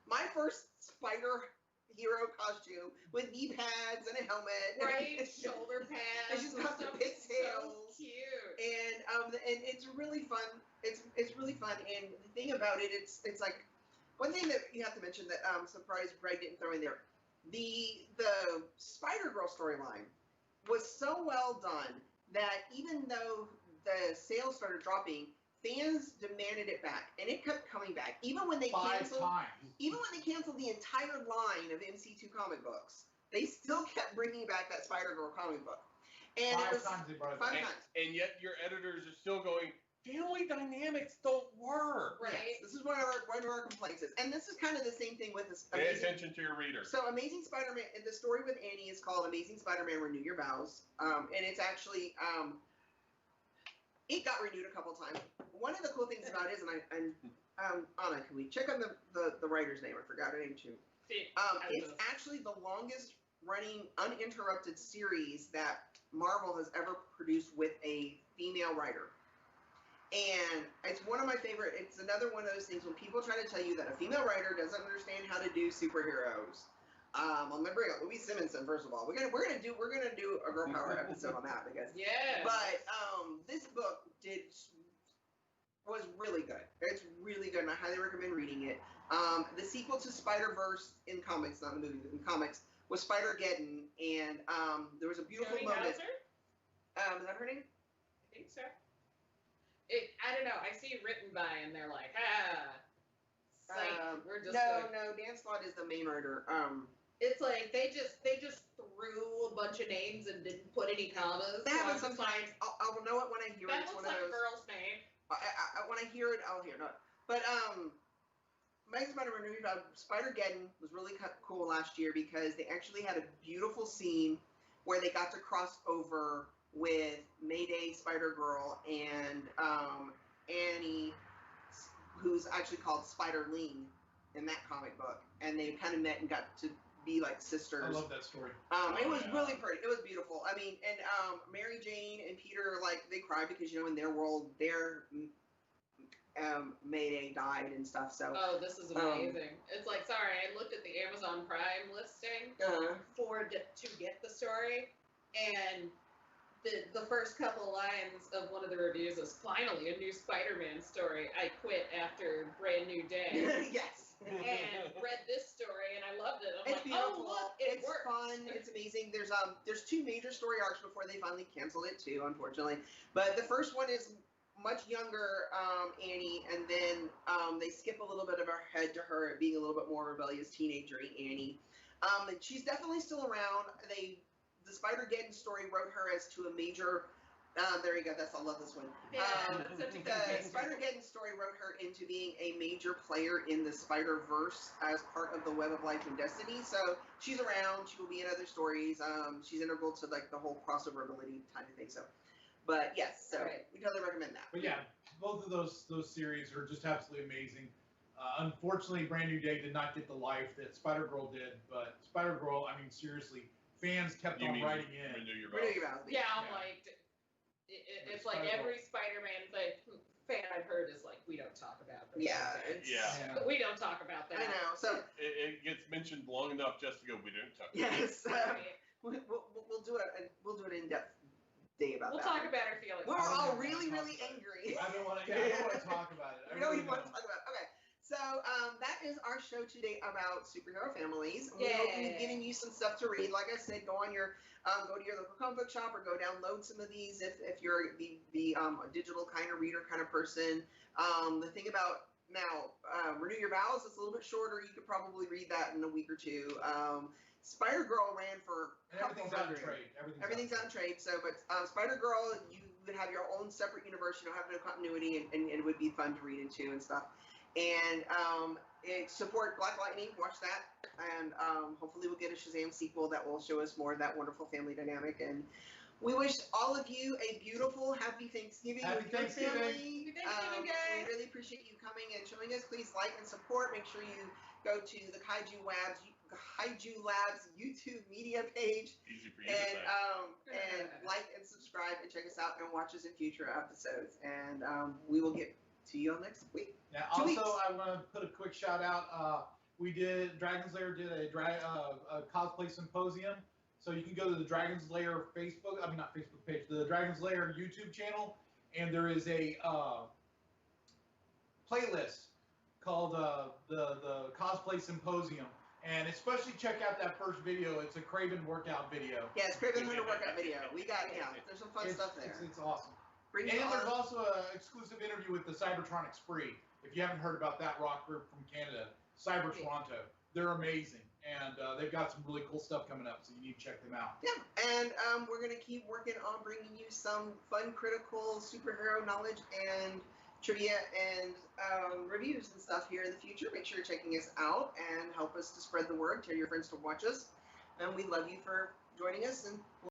Speaker 1: my first spider hero costume with knee pads and a helmet.
Speaker 3: Right, shoulder pads.
Speaker 1: And she's got the
Speaker 3: stuff.
Speaker 1: pigtails.
Speaker 3: So cute.
Speaker 1: And it's really fun. It's really fun. And the thing about it, it's like one thing that you have to mention that surprised Greg didn't throw in there. The Spider-Girl storyline was so well done that even though the sales started dropping, fans demanded it back, and it kept coming back. Even when they
Speaker 2: 5
Speaker 1: canceled,
Speaker 2: times.
Speaker 1: the entire line of MC2 comic books, they still kept bringing back that Spider-Girl comic book. And
Speaker 2: 5
Speaker 1: it was
Speaker 2: times they brought it
Speaker 1: 5
Speaker 2: back.
Speaker 1: times.
Speaker 4: And yet your editors are still going, family dynamics don't work.
Speaker 3: Right.
Speaker 1: Yes, this is one of our complaints is. And this is kind of the same thing with this
Speaker 4: Pay attention to your reader.
Speaker 1: So Amazing Spider-Man, the story with Annie is called Amazing Spider-Man Renew Your Vows. And it's actually, it got renewed a couple times. One of the cool things about it is, Anna, can we check on the writer's name? I forgot her name too. It's actually the longest running uninterrupted series that Marvel has ever produced with a female writer. And it's one of my favorite. It's another one of those things when people try to tell you that a female writer doesn't understand how to do superheroes. I'm gonna bring up Louise Simonson first of all. We're gonna do a girl power episode on that because
Speaker 3: Yeah.
Speaker 1: But this book was really good. It's really good, and I highly recommend reading it. The sequel to Spider-Verse in comics, not in the movie, but in comics, was Spider-Geddon, and there was a beautiful
Speaker 3: Joni
Speaker 1: moment.
Speaker 3: Hauser?
Speaker 1: Is that her name?
Speaker 3: I think so. I don't know. I see it written by, and they're like, psych. We're just
Speaker 1: no. Dan Slott is the main writer.
Speaker 3: It's like they just threw a bunch of names and didn't put any commas.
Speaker 1: That happens sometimes. I'll know it when I hear it.
Speaker 3: That
Speaker 1: It's
Speaker 3: looks
Speaker 1: one
Speaker 3: like
Speaker 1: of
Speaker 3: a
Speaker 1: those.
Speaker 3: girl's name.
Speaker 1: When I hear it, I'll hear it. But Amazing Spider-Man Spider-Geddon was really cool last year because they actually had a beautiful scene where they got to cross over with Mayday Spider-Girl and Annie, who's actually called Spider-Ling in that comic book, and they kind of met and got to be like sisters.
Speaker 2: I love that story.
Speaker 1: It was really pretty. It was beautiful. I mean, and Mary Jane and Peter, like, they cried because, in their world, their Mayday died and stuff. So.
Speaker 3: Oh, this is amazing. It's like, sorry, I looked at the Amazon Prime listing to get the story, and the first couple lines of one of the reviews is, finally a new Spider-Man story. I quit after Brand New Day.
Speaker 1: Yes.
Speaker 3: And read this story, and I loved it. I'm
Speaker 1: It's
Speaker 3: like,
Speaker 1: beautiful.
Speaker 3: oh, look, it
Speaker 1: it's
Speaker 3: works.
Speaker 1: Fun. It's amazing. There's two major story arcs before they finally canceled it too, unfortunately. But the first one is much younger Annie, and then they skip a little bit of our head to her being a little bit more rebellious teenager Annie. And she's definitely still around. The Spider-Geddon story wrote her as to a major. There you go. I love this one.
Speaker 3: Yeah, that's such a good
Speaker 1: The
Speaker 3: picture.
Speaker 1: Spider-Geddon story wrote her into being a major player in the Spider-Verse as part of the Web of Life and Destiny. So she's around. She will be in other stories. She's integral to like the whole crossover ability kind of thing. So, but yes, so we totally recommend that.
Speaker 2: But yeah, both of those series are just absolutely amazing. Unfortunately, Brand New Day did not get the life that Spider-Girl did, but Spider-Girl, I mean, seriously, fans kept on writing in.
Speaker 4: Renew your
Speaker 1: vows.
Speaker 3: Yeah, I'm like, it's like every Spider-Man fan I've heard is like, we don't talk about this.
Speaker 1: Yeah.
Speaker 3: We don't talk about that.
Speaker 1: I know. So
Speaker 4: it gets mentioned long enough just to go. We don't talk.
Speaker 1: Yes.
Speaker 3: Right.
Speaker 1: We'll do it. We'll do an in-depth day about
Speaker 3: We'll
Speaker 1: that.
Speaker 3: talk about our feelings.
Speaker 1: We're all really angry.
Speaker 2: I don't want to talk about it.
Speaker 1: We don't even want to talk about it. Okay. So that is our show today about superhero families. We hope we've given you some stuff to read. Like I said, go to your local comic book shop or go download some of these if you're the digital kind of reader kind of person. The thing about now, Renew Your Vows, it's a little bit shorter. You could probably read that in a week or two. Spider-Girl ran for a couple hundred. Everything's out in trade. So, but Spider-Girl, you would have your own separate universe. You don't have no continuity, and it would be fun to read into and stuff. And it support Black Lightning. Watch that, and hopefully we'll get a Shazam sequel that will show us more of that wonderful family dynamic. And we wish all of you a beautiful, happy Thanksgiving with your family.
Speaker 3: Happy Thanksgiving, guys.
Speaker 1: We really appreciate you coming and showing us. Please like and support. Make sure you go to the Kaiju Labs YouTube media page.
Speaker 4: Easy for you to say.
Speaker 1: And like and subscribe and check us out and watch us in future episodes. And we will get to you all next week.
Speaker 2: Yeah. Also, I want to put a quick shout out. Dragon's Lair did a cosplay symposium. So you can go to the Dragon's Lair not Facebook page, the Dragon's Lair YouTube channel, and there is a playlist called the Cosplay Symposium. And especially check out that first video. It's a Craven workout video.
Speaker 1: Yeah, it's Craven Hunter workout video. There's some fun stuff there.
Speaker 2: It's awesome. And there's also an exclusive interview with the Cybertronic Spree. If you haven't heard about that rock group from Canada, Cyber Toronto, they're amazing. And they've got some really cool stuff coming up, so you need to check them out.
Speaker 1: Yeah, and we're going to keep working on bringing you some fun, critical superhero knowledge and trivia and reviews and stuff here in the future. Make sure you're checking us out and help us to spread the word. Tell your friends to watch us. And we love you for joining us, and